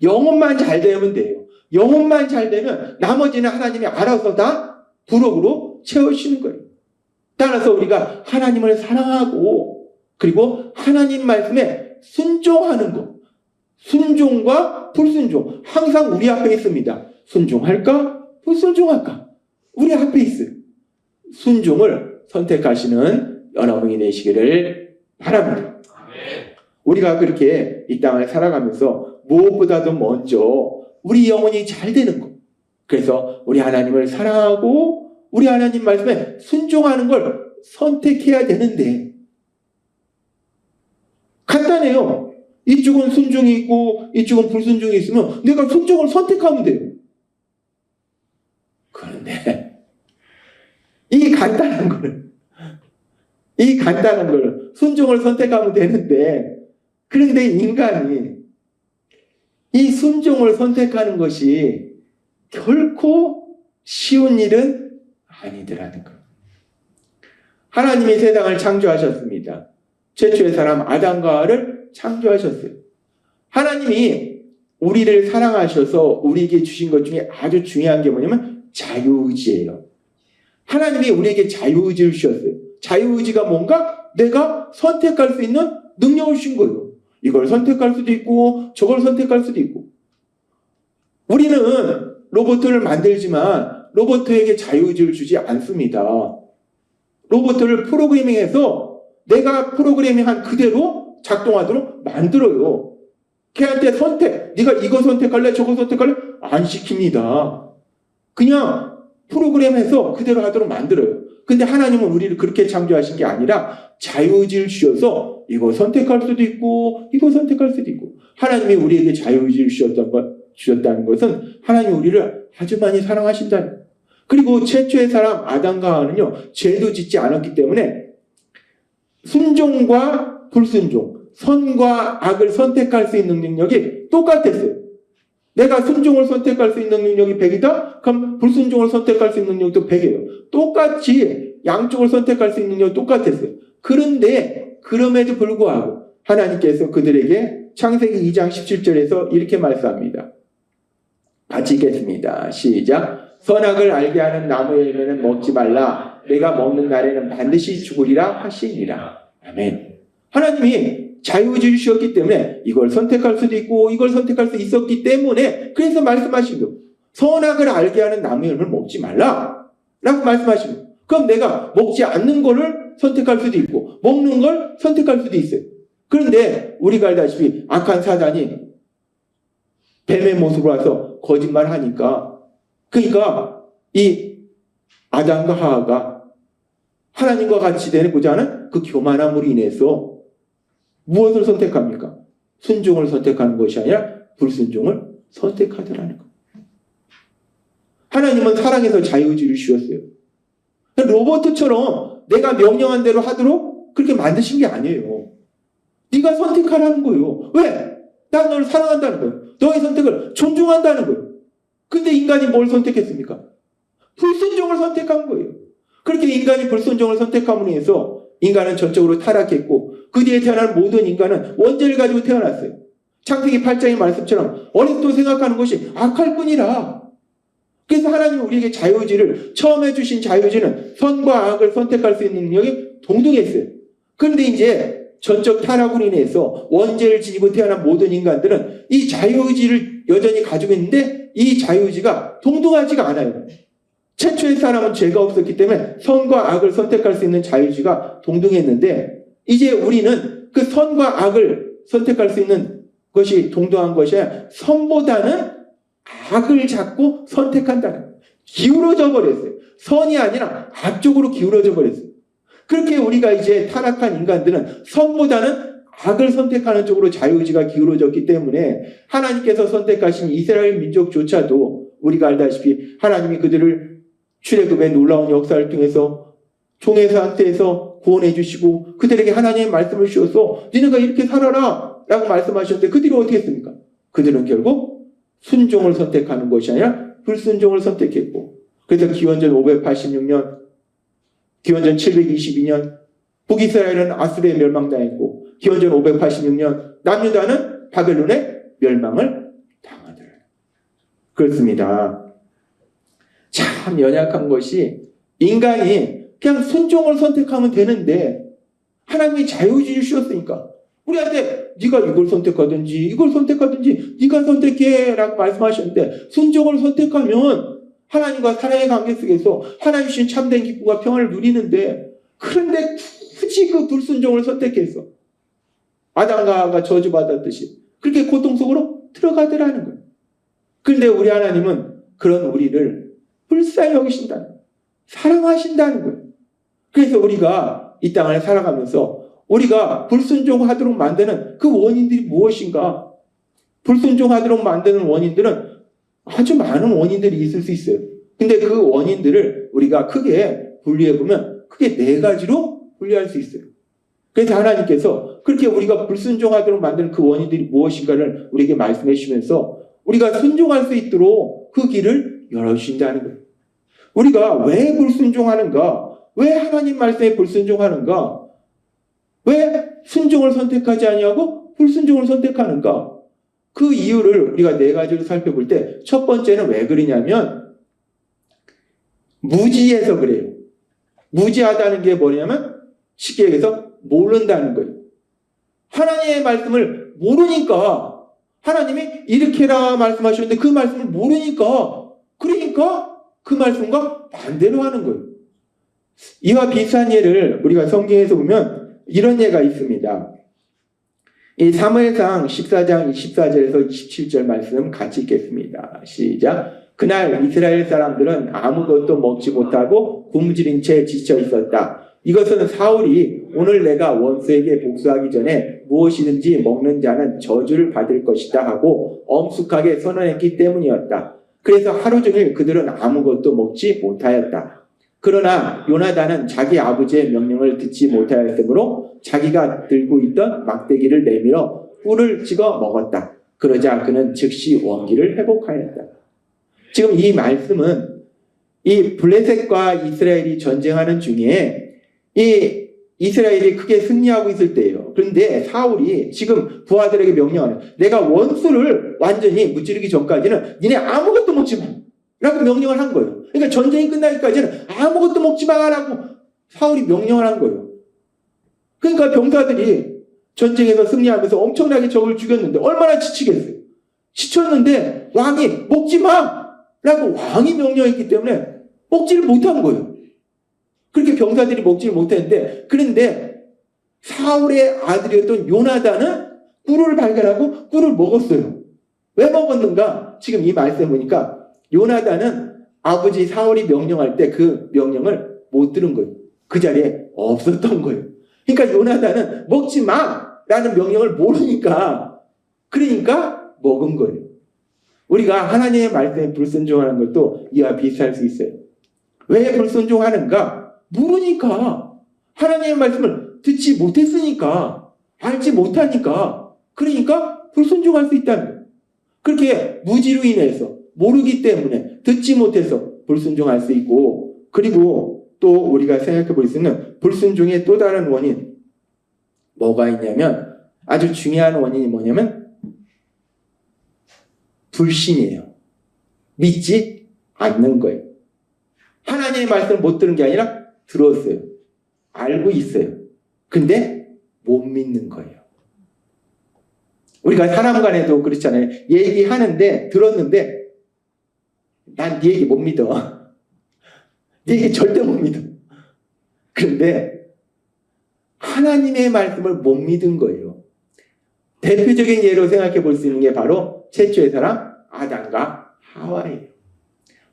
영혼만 잘 되면 돼요. 영혼만 잘 되면 나머지는 하나님이 알아서 다 부록으로 채우시는 거예요. 따라서 우리가 하나님을 사랑하고 그리고 하나님 말씀에 순종하는 것, 순종과 불순종 항상 우리 앞에 있습니다. 순종할까? 불순종할까? 우리 앞에 있어요. 순종을 선택하시는 여러분이 되시기를 바랍니다. 우리가 그렇게 이 땅을 살아가면서 무엇보다도 먼저 우리 영혼이 잘 되는 것, 그래서 우리 하나님을 사랑하고 우리 하나님 말씀에 순종하는 걸 선택해야 되는데 간단해요. 이쪽은 순종이 있고 이쪽은 불순종이 있으면 내가 순종을 선택하면 돼요. 그런데 이 간단한 걸 순종을 선택하면 되는데 그런데 인간이 이 순종을 선택하는 것이 결코 쉬운 일은 아니더라는 것. 하나님이 세상을 창조하셨습니다. 최초의 사람 아담과 하와를 창조하셨어요. 하나님이 우리를 사랑하셔서 우리에게 주신 것 중에 아주 중요한 게 뭐냐면 자유의지예요. 하나님이 우리에게 자유의지를 주셨어요. 자유의지가 뭔가 내가 선택할 수 있는 능력을 주신 거예요. 이걸 선택할 수도 있고 저걸 선택할 수도 있고. 우리는 로봇을 만들지만 로봇에게 자유의지를 주지 않습니다. 로봇을 프로그래밍해서 내가 프로그래밍한 그대로 작동하도록 만들어요. 걔한테 네가 이거 선택할래 저거 선택할래 안 시킵니다. 그냥 프로그램해서 그대로 하도록 만들어요. 근데 하나님은 우리를 그렇게 창조하신 게 아니라 자유의지를 주셔서 이거 선택할 수도 있고 이거 선택할 수도 있고. 하나님이 우리에게 자유의지를 주셨다는 것은 하나님이 우리를 아주 많이 사랑하신다는 거예요. 그리고 최초의 사람 아담과 하와는요 죄도 짓지 않았기 때문에 순종과 불순종, 선과 악을 선택할 수 있는 능력이 똑같았어요. 내가 순종을 선택할 수 있는 능력이 100이다? 그럼 불순종을 선택할 수 있는 능력도 100이에요. 똑같이 양쪽을 선택할 수 있는 능력이 똑같았어요. 그런데 그럼에도 불구하고 하나님께서 그들에게 창세기 2장 17절에서 이렇게 말씀합니다. 같이 읽겠습니다. 시작. 선악을 알게 하는 나무의 열매는 먹지 말라. 내가 먹는 날에는 반드시 죽으리라 하시니라. 아멘. 하나님이 자유의지를 주셨기 때문에 이걸 선택할 수도 있고 이걸 선택할 수 있었기 때문에 그래서 말씀하신 거예요. 선악을 알게 하는 나무의 열매를 먹지 말라 라고 말씀하신 거예요. 그럼 내가 먹지 않는 거를 선택할 수도 있고 먹는 걸 선택할 수도 있어요. 그런데 우리가 알다시피 악한 사단이 뱀의 모습으로 와서 거짓말하니까 그러니까 이 아담과 하와가 하나님과 같이 되고자 하는 그 교만함으로 인해서 무엇을 선택합니까? 순종을 선택하는 것이 아니라 불순종을 선택하더라는 것. 하나님은 사랑해서 자유의지를 주셨어요. 로봇처럼 내가 명령한 대로 하도록 그렇게 만드신 게 아니에요. 네가 선택하라는 거예요. 왜? 난 너를 사랑한다는 거예요. 너의 선택을 존중한다는 거예요. 근데 인간이 뭘 선택했습니까? 불순종을 선택한 거예요. 그렇게 인간이 불순종을 선택함으로 해서 인간은 전적으로 타락했고 그 뒤에 태어난 모든 인간은 원죄를 가지고 태어났어요. 창세기 8장의 말씀처럼 어리석도 생각하는 것이 악할 뿐이라. 그래서 하나님은 우리에게 자유의지를, 처음에 주신 자유의지는 선과 악을 선택할 수 있는 능력이 동등했어요. 그런데 이제 전적 타락으로 인해서 원죄를 지니고 태어난 모든 인간들은 이 자유의지를 여전히 가지고 있는데 이 자유의지가 동등하지가 않아요. 최초의 사람은 죄가 없었기 때문에 선과 악을 선택할 수 있는 자유의지가 동등했는데 이제 우리는 그 선과 악을 선택할 수 있는 것이 동등한 것이 아니라 선보다는 악을 자꾸 선택한다는 거예요. 기울어져 버렸어요. 선이 아니라 악 쪽으로 기울어져 버렸어요. 그렇게 우리가 이제 타락한 인간들은 선보다는 악을 선택하는 쪽으로 자유의지가 기울어졌기 때문에 하나님께서 선택하신 이스라엘 민족조차도 우리가 알다시피 하나님이 그들을 출애굽의 놀라운 역사를 통해서 종의 상태에서 구원해 주시고 그들에게 하나님의 말씀을 주셔서 너네가 이렇게 살아라 라고 말씀하셨는데 그들이 어떻게 했습니까? 그들은 결국 순종을 선택하는 것이 아니라 불순종을 선택했고 그래서 기원전 586년 기원전 722년 북이스라엘은 아수르에 멸망당했고 기원전 586년 남유다는 바벨론의 멸망을 당하더라. 그렇습니다. 참 연약한 것이 인간이 그냥 순종을 선택하면 되는데 하나님이 자유의지를 주셨으니까 우리한테 네가 이걸 선택하든지 이걸 선택하든지 네가 선택해 라고 말씀하셨는데 순종을 선택하면 하나님과 사랑의 관계 속에서 하나님 주신 참된 기쁨과 평안을 누리는데 그런데 굳이 그 불순종을 선택해서 아담과 하와가 저주받았듯이 그렇게 고통 속으로 들어가더라는 거예요. 그런데 우리 하나님은 그런 우리를 불쌍히 여기신다는 거예요. 사랑하신다는 거예요. 그래서 우리가 이 땅을 살아가면서 우리가 불순종하도록 만드는 그 원인들이 무엇인가? 불순종하도록 만드는 원인들은 아주 많은 원인들이 있을 수 있어요. 근데 그 원인들을 우리가 크게 분리해보면 크게 4가지로 분리할 수 있어요. 그래서 하나님께서 그렇게 우리가 불순종하도록 만드는 그 원인들이 무엇인가를 우리에게 말씀해 주시면서 우리가 순종할 수 있도록 그 길을 열어주신다는 거예요. 우리가 왜 불순종하는가? 왜 하나님 말씀에 불순종하는가? 왜 순종을 선택하지 아니하고 불순종을 선택하는가? 그 이유를 우리가 4가지로 살펴볼 때 첫 번째는 왜 그러냐면 무지해서 그래요. 무지하다는 게 뭐냐면 쉽게 얘기해서 모른다는 거예요. 하나님의 말씀을 모르니까 하나님이 이렇게 해라 말씀하셨는데 그 말씀을 모르니까 그러니까 그 말씀과 반대로 하는 거예요. 이와 비슷한 예를 우리가 성경에서 보면 이런 예가 있습니다. 이 사무엘상 14장 24절에서 27절 말씀 같이 읽겠습니다. 시작. 그날 이스라엘 사람들은 아무것도 먹지 못하고 굶주린 채 지쳐 있었다. 이것은 사울이 오늘 내가 원수에게 복수하기 전에 무엇이든지 먹는 자는 저주를 받을 것이다 하고 엄숙하게 선언했기 때문이었다. 그래서 하루 종일 그들은 아무것도 먹지 못하였다. 그러나 요나단은 자기 아버지의 명령을 듣지 못하였으므로 자기가 들고 있던 막대기를 내밀어 꿀을 찍어 먹었다. 그러자 그는 즉시 원기를 회복하였다. 지금 이 말씀은 이 블레셋과 이스라엘이 전쟁하는 중에 이 이스라엘이 크게 승리하고 있을 때예요. 그런데 사울이 지금 부하들에게 명령하는 내가 원수를 완전히 무찌르기 전까지는 니네 아무것도 먹지 마 라고 명령을 한 거예요. 그러니까 전쟁이 끝나기까지는 아무것도 먹지 마라고 사울이 명령을 한 거예요. 그러니까 병사들이 전쟁에서 승리하면서 엄청나게 적을 죽였는데 얼마나 지치겠어요. 지쳤는데 왕이 먹지 마라고 왕이 명령했기 때문에 먹지를 못한 거예요. 그렇게 병사들이 먹지를 못했는데 그런데 사울의 아들이었던 요나단은 꿀을 발견하고 꿀을 먹었어요. 왜 먹었는가? 지금 이 말씀에 보니까 요나단은 아버지 사울이 명령할 때 그 명령을 못 들은 거예요. 그 자리에 없었던 거예요. 그러니까 요나단은 먹지 마라는 명령을 모르니까 그러니까 먹은 거예요. 우리가 하나님의 말씀에 불순종하는 것도 이와 비슷할 수 있어요. 왜 불순종하는가? 모르니까 하나님의 말씀을 듣지 못했으니까 알지 못하니까 그러니까 불순종할 수 있다는 거예요. 그렇게 무지로 인해서 모르기 때문에 듣지 못해서 불순종할 수 있고 그리고 또 우리가 생각해 볼 수 있는 불순종의 또 다른 원인 뭐가 있냐면 아주 중요한 원인이 뭐냐면 불신이에요. 믿지 않는 거예요. 하나님의 말씀을 못 들은 게 아니라 들었어요. 알고 있어요. 근데 못 믿는 거예요. 우리가 사람 간에도 그렇잖아요. 얘기하는데 들었는데 난 네 얘기 못 믿어. 네 얘기 절대 못 믿어. 그런데 하나님의 말씀을 못 믿은 거예요. 대표적인 예로 생각해 볼 수 있는 게 바로 최초의 사람 아담과 하와예요.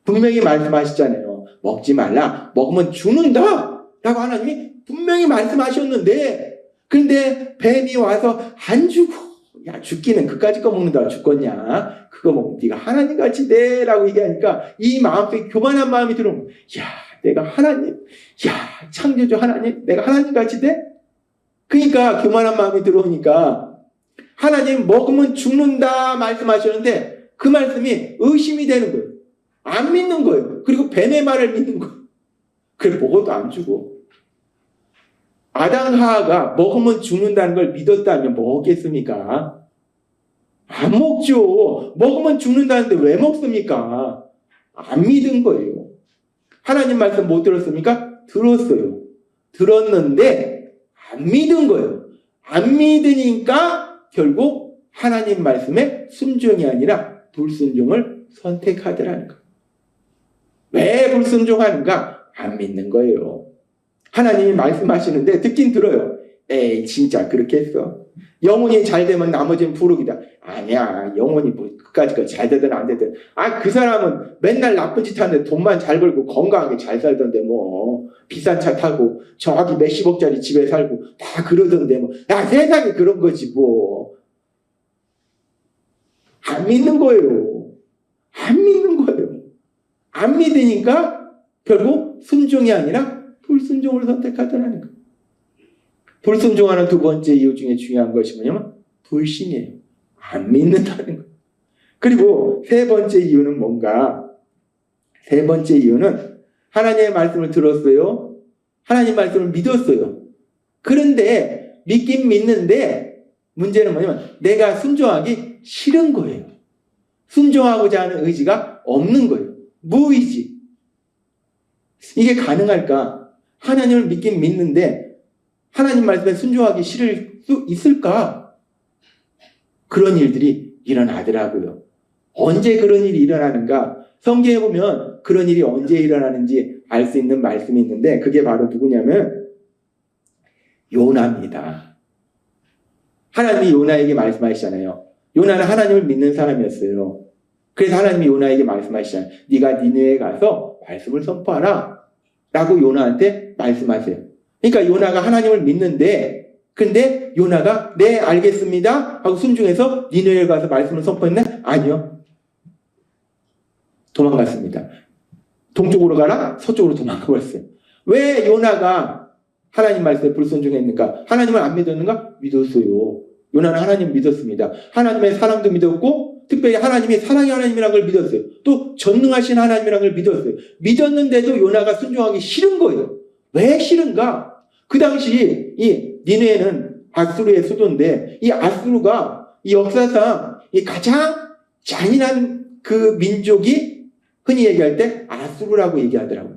분명히 말씀하시잖아요. 먹지 말라. 먹으면 죽는다. 라고 하나님이 분명히 말씀하셨는데 그런데 뱀이 와서 안 죽어. 야 죽기는 그까짓 거 먹는다. 죽겠냐. 그거 먹으면 네가 하나님같이 돼. 라고 얘기하니까 이 마음속에 교만한 마음이 들어오는 거예요. 야 내가 하나님. 야 창조주 하나님. 내가 하나님같이 돼? 그러니까 교만한 마음이 들어오니까 하나님 먹으면 죽는다 말씀하셨는데 그 말씀이 의심이 되는 거예요. 안 믿는 거예요. 그리고 뱀의 말을 믿는 거예요. 그래 먹어도 안 죽어. 아담 하하가 먹으면 죽는다는 걸 믿었다면 먹겠습니까? 안 먹죠. 먹으면 죽는다는데 왜 먹습니까? 안 믿은 거예요. 하나님 말씀 못 들었습니까? 들었어요. 들었는데 안 믿은 거예요. 안 믿으니까 결국 하나님 말씀에 순종이 아니라 불순종을 선택하더라는 거예요. 왜 불순종하는가? 안 믿는 거예요. 하나님이 말씀하시는데 듣긴 들어요. 에이 진짜 그렇게 했어. 영혼이 잘 되면 나머지는 부르기다. 아니야 영혼이 뭐 그까짓 잘 되든 안 되든. 아 그 사람은 맨날 나쁜 짓 하는데 돈만 잘 벌고 건강하게 잘 살던데 뭐 비싼 차 타고 저기 몇십억짜리 집에 살고 다 그러던데 뭐. 야 세상에 그런 거지 뭐. 안 믿는 거예요. 안 믿는 거예요. 안 믿으니까 결국 순종이 아니라 불순종을 선택하더라는 거예요. 불순종하는 두 번째 이유 중에 중요한 것이 뭐냐면 불신이에요. 안 믿는다는 거예요. 그리고 세 번째 이유는 뭔가? 세 번째 이유는 하나님의 말씀을 들었어요. 하나님 말씀을 믿었어요. 그런데 믿긴 믿는데 문제는 뭐냐면 내가 순종하기 싫은 거예요. 순종하고자 하는 의지가 없는 거예요. 무의지. 이게 가능할까? 하나님을 믿긴 믿는데 하나님 말씀에 순종하기 싫을 수 있을까? 그런 일들이 일어나더라고요. 언제 그런 일이 일어나는가? 성경에 보면 그런 일이 언제 일어나는지 알 수 있는 말씀이 있는데 그게 바로 누구냐면 요나입니다. 하나님이 요나에게 말씀하시잖아요. 요나는 하나님을 믿는 사람이었어요. 그래서 하나님이 요나에게 말씀하시잖아요. 네가 니느웨에 가서 말씀을 선포하라 라고 요나한테 말씀하세요. 그러니까 요나가 하나님을 믿는데 근데 요나가 네 알겠습니다 하고 순종해서 니느웨에 가서 말씀을 선포했나? 아니요. 도망갔습니다. 동쪽으로 가라? 서쪽으로 도망가 버렸어요. 왜 요나가 하나님 말씀에 불순종했는가? 하나님을 안 믿었는가? 믿었어요. 요나는 하나님 믿었습니다. 하나님의 사랑도 믿었고 특별히 하나님이 사랑의 하나님이라는 걸 믿었어요. 또 전능하신 하나님이라는 걸 믿었어요. 믿었는데도 요나가 순종하기 싫은 거예요. 왜 싫은가? 그 당시 이 니느웨는 아수르의 수도인데 이 아수르가 이 역사상 이 가장 잔인한 그 민족이 흔히 얘기할 때 아수르라고 얘기하더라고요.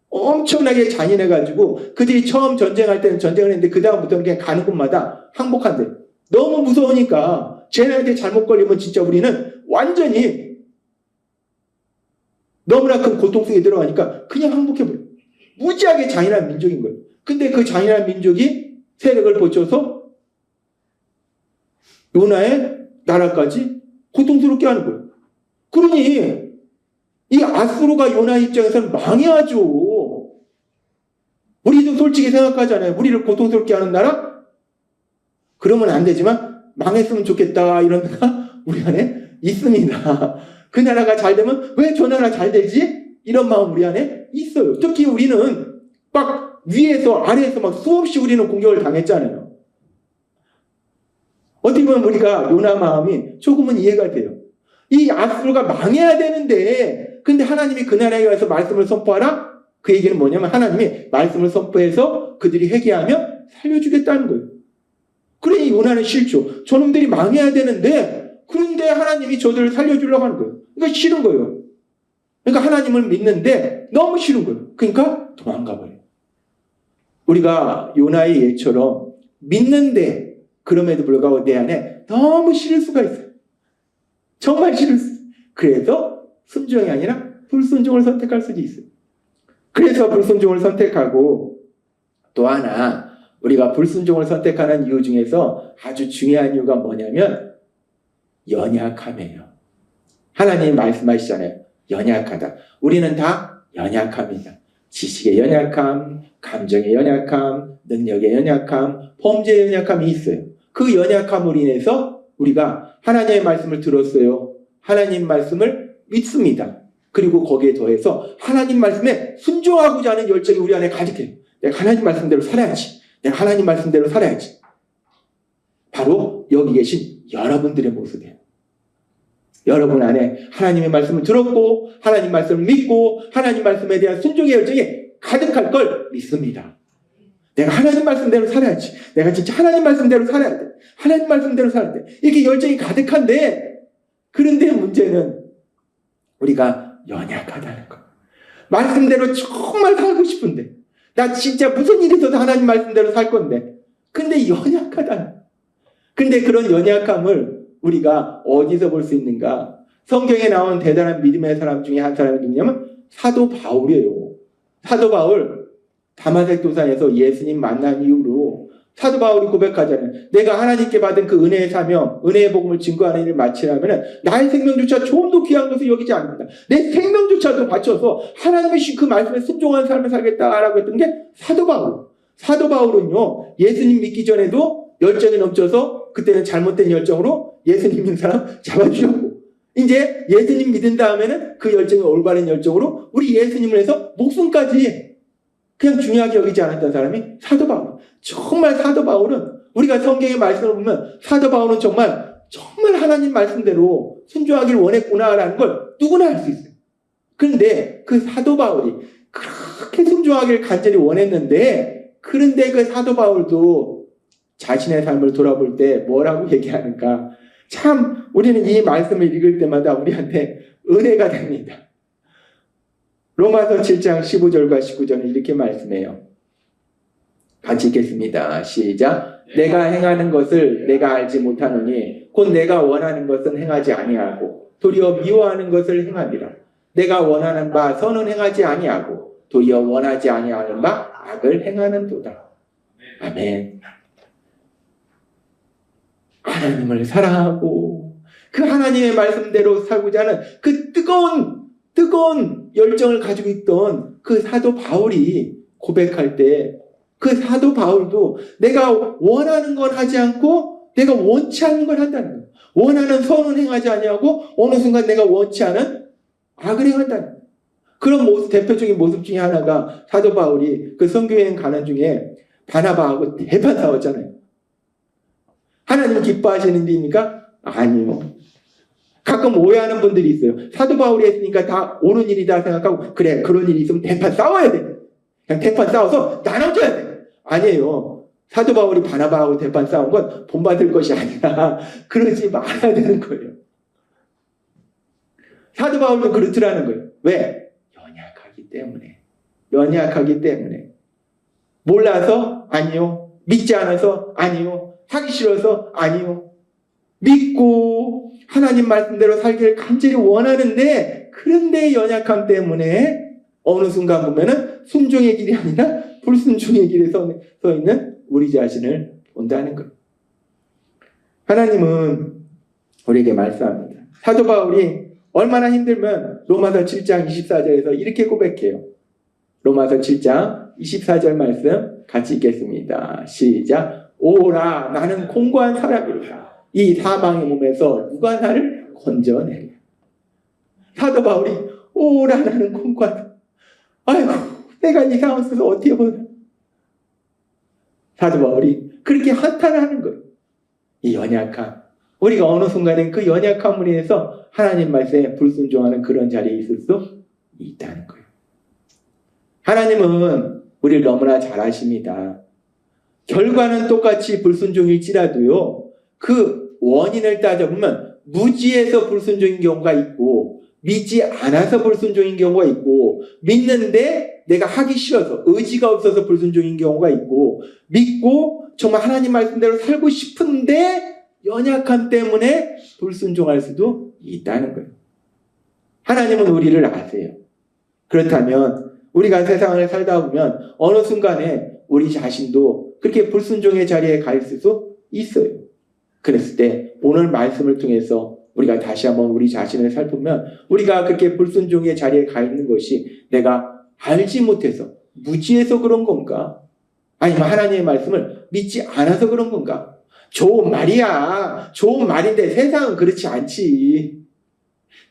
엄청나게 잔인해가지고 그들이 처음 전쟁할 때는 전쟁을 했는데 그 다음부터는 그냥 가는 곳마다 항복한대. 너무 무서우니까 쟤네한테 잘못 걸리면 진짜 우리는 완전히 너무나 큰 고통 속에 들어가니까 그냥 항복해버려. 무지하게 잔인한 민족인 거예요. 근데 그 잔인한 민족이 세력을 보쳐서 요나의 나라까지 고통스럽게 하는 거예요. 그러니 이 아수르가 요나 입장에서는 망해야죠. 우리도 솔직히 생각하잖아요. 우리를 고통스럽게 하는 나라? 그러면 안 되지만 망했으면 좋겠다 이런 생각 우리 안에 있습니다. 그 나라가 잘 되면 왜 저 나라 잘 되지? 이런 마음 우리 안에 있어요. 특히 우리는 막 위에서 아래에서 막 수없이 우리는 공격을 당했잖아요. 어떻게 보면 우리가 요나 마음이 조금은 이해가 돼요. 이 아수르가 망해야 되는데 근데 하나님이 그 나라에 가서 말씀을 선포하라? 그 얘기는 뭐냐면 하나님이 말씀을 선포해서 그들이 회개하면 살려주겠다는 거예요. 그러니 요나는 싫죠. 저놈들이 망해야 되는데 그런데 하나님이 저들을 살려주려고 하는 거예요. 그러니까 싫은 거예요. 그러니까 하나님을 믿는데 너무 싫은 거예요. 그러니까 도망가 버려요. 우리가 요나의 예처럼 믿는데 그럼에도 불구하고 내 안에 너무 싫을 수가 있어요. 정말 싫을 수. 그래서 순종이 아니라 불순종을 선택할 수도 있어요. 그래서 불순종을 선택하고 또 하나 우리가 불순종을 선택하는 이유 중에서 아주 중요한 이유가 뭐냐면 연약함이에요. 하나님이 말씀하시잖아요. 연약하다. 우리는 다 연약합니다. 지식의 연약함, 감정의 연약함, 능력의 연약함, 범죄의 연약함이 있어요. 그 연약함으로 인해서 우리가 하나님의 말씀을 들었어요. 하나님 말씀을 믿습니다. 그리고 거기에 더해서 하나님 말씀에 순종하고자 하는 열정이 우리 안에 가득해요. 내가 하나님 말씀대로 살아야지. 내가 하나님 말씀대로 살아야지. 바로 여기 계신 여러분들의 모습이에요. 여러분 안에 하나님의 말씀을 들었고 하나님 말씀을 믿고 하나님 말씀에 대한 순종의 열정이 가득할 걸 믿습니다. 내가 하나님 말씀대로 살아야지. 내가 진짜 하나님 말씀대로 살아야 돼. 하나님 말씀대로 살아야 돼. 이렇게 열정이 가득한데 그런데 문제는 우리가 연약하다는 거. 말씀대로 정말 살고 싶은데 나 진짜 무슨 일이 있어도 하나님 말씀대로 살 건데 근데 연약하다는 거. 근데 그런 연약함을 우리가 어디서 볼 수 있는가? 성경에 나온 대단한 믿음의 사람 중에 한 사람이 누구냐면 사도 바울이에요. 사도 바울 다마색 도상에서 예수님 만난 이후로 사도 바울이 고백하잖아요. 내가 하나님께 받은 그 은혜의 사명, 은혜의 복음을 증거하는 일을 마치려면 나의 생명조차 조금도 귀한 것을 여기지 않는다. 내 생명조차도 바쳐서 하나님의 그 말씀에 순종하는 삶을 살겠다라고 했던 게 사도 바울. 사도 바울은요, 예수님 믿기 전에도 열정이 넘쳐서 그때는 잘못된 열정으로 예수님 믿는 사람 잡아주셨고 이제 예수님 믿은 다음에는 그 열정이 올바른 열정으로 우리 예수님을 해서 목숨까지 그냥 중요하게 여기지 않았던 사람이 사도 바울. 정말 사도 바울은 우리가 성경의 말씀을 보면 사도 바울은 정말 하나님 말씀대로 순종하기를 원했구나라는 걸 누구나 알 수 있어요. 그런데 그 사도 바울이 그렇게 순종하기를 간절히 원했는데 그런데 그 사도 바울도 자신의 삶을 돌아볼 때 뭐라고 얘기하는가. 참 우리는 이 말씀을 읽을 때마다 우리한테 은혜가 됩니다. 로마서 7장 15절과 19절은 이렇게 말씀해요. 같이 읽겠습니다. 시작. 내가 행하는 것을 내가 알지 못하노니 곧 내가 원하는 것은 행하지 아니하고 도리어 미워하는 것을 행함이라. 내가 원하는 바 선은 행하지 아니하고 도리어 원하지 아니하는 바 악을 행하는도다. 아멘. 하나님을 사랑하고 그 하나님의 말씀대로 살고자 하는 그 뜨거운 열정을 가지고 있던 그 사도 바울이 고백할 때 그 사도 바울도 내가 원하는 건 하지 않고 내가 원치 않는 걸 한다는 거예요. 원하는 선은 행하지 아니하고 어느 순간 내가 원치 않은 악을 행한다는 거예요. 그런 모습, 대표적인 모습 중에 하나가 사도 바울이 그 선교여행 가는 중에 바나바하고 대판 싸웠잖아요. 하나님 기뻐하시는 일입니까? 아니요. 가끔 오해하는 분들이 있어요. 사도 바울이 했으니까 다 옳은 일이다 생각하고 그래 그런 일이 있으면 대판 싸워야 돼. 그냥 대판 싸워서 나눠줘야 돼. 아니에요. 사도 바울이 바나바하고 대판 싸운 건 본받을 것이 아니라 그러지 말아야 되는 거예요. 사도 바울도 그렇더라는 거예요. 왜? 연약하기 때문에. 몰라서? 아니요. 믿지 않아서? 아니요. 하기 싫어서? 아니요. 믿고 하나님 말씀대로 살기를 간절히 원하는데 그런데 연약함 때문에 어느 순간 보면은 순종의 길이 아니라 불순종의 길에 서 있는 우리 자신을 본다는 거예요. 하나님은 우리에게 말씀합니다. 사도 바울이 얼마나 힘들면 로마서 7장 24절에서 이렇게 고백해요. 로마서 7장 24절 말씀 같이 읽겠습니다. 시작. 오라 나는 공고한 사람이로다. 이 사망의 몸에서 누가 나를 건져내랴. 사도 바울이 오라 나는 공고한 아이고 내가 이 상황 속에서 어떻게 보냐. 사도 바울이 그렇게 한탄하는 거예요. 이 연약함. 우리가 어느 순간에 그 연약함으로 인해서 하나님 말씀에 불순종하는 그런 자리에 있을 수 있다는 거예요. 하나님은 우리를 너무나 잘 아십니다. 결과는 똑같이 불순종일지라도요. 그 원인을 따져보면 무지에서 불순종인 경우가 있고 믿지 않아서 불순종인 경우가 있고, 믿는데 내가 하기 싫어서, 의지가 없어서 불순종인 경우가 있고, 믿고 정말 하나님 말씀대로 살고 싶은데 연약함 때문에 불순종할 수도 있다는 거예요. 하나님은 우리를 아세요. 그렇다면 우리가 세상을 살다 보면 어느 순간에 우리 자신도 그렇게 불순종의 자리에 가 있을 수 있어요. 그랬을 때 오늘 말씀을 통해서 우리가 다시 한번 우리 자신을 살펴보면 우리가 그렇게 불순종의 자리에 가 있는 것이 내가 알지 못해서 무지해서 그런 건가? 아니면 하나님의 말씀을 믿지 않아서 그런 건가? 좋은 말이야. 좋은 말인데 세상은 그렇지 않지.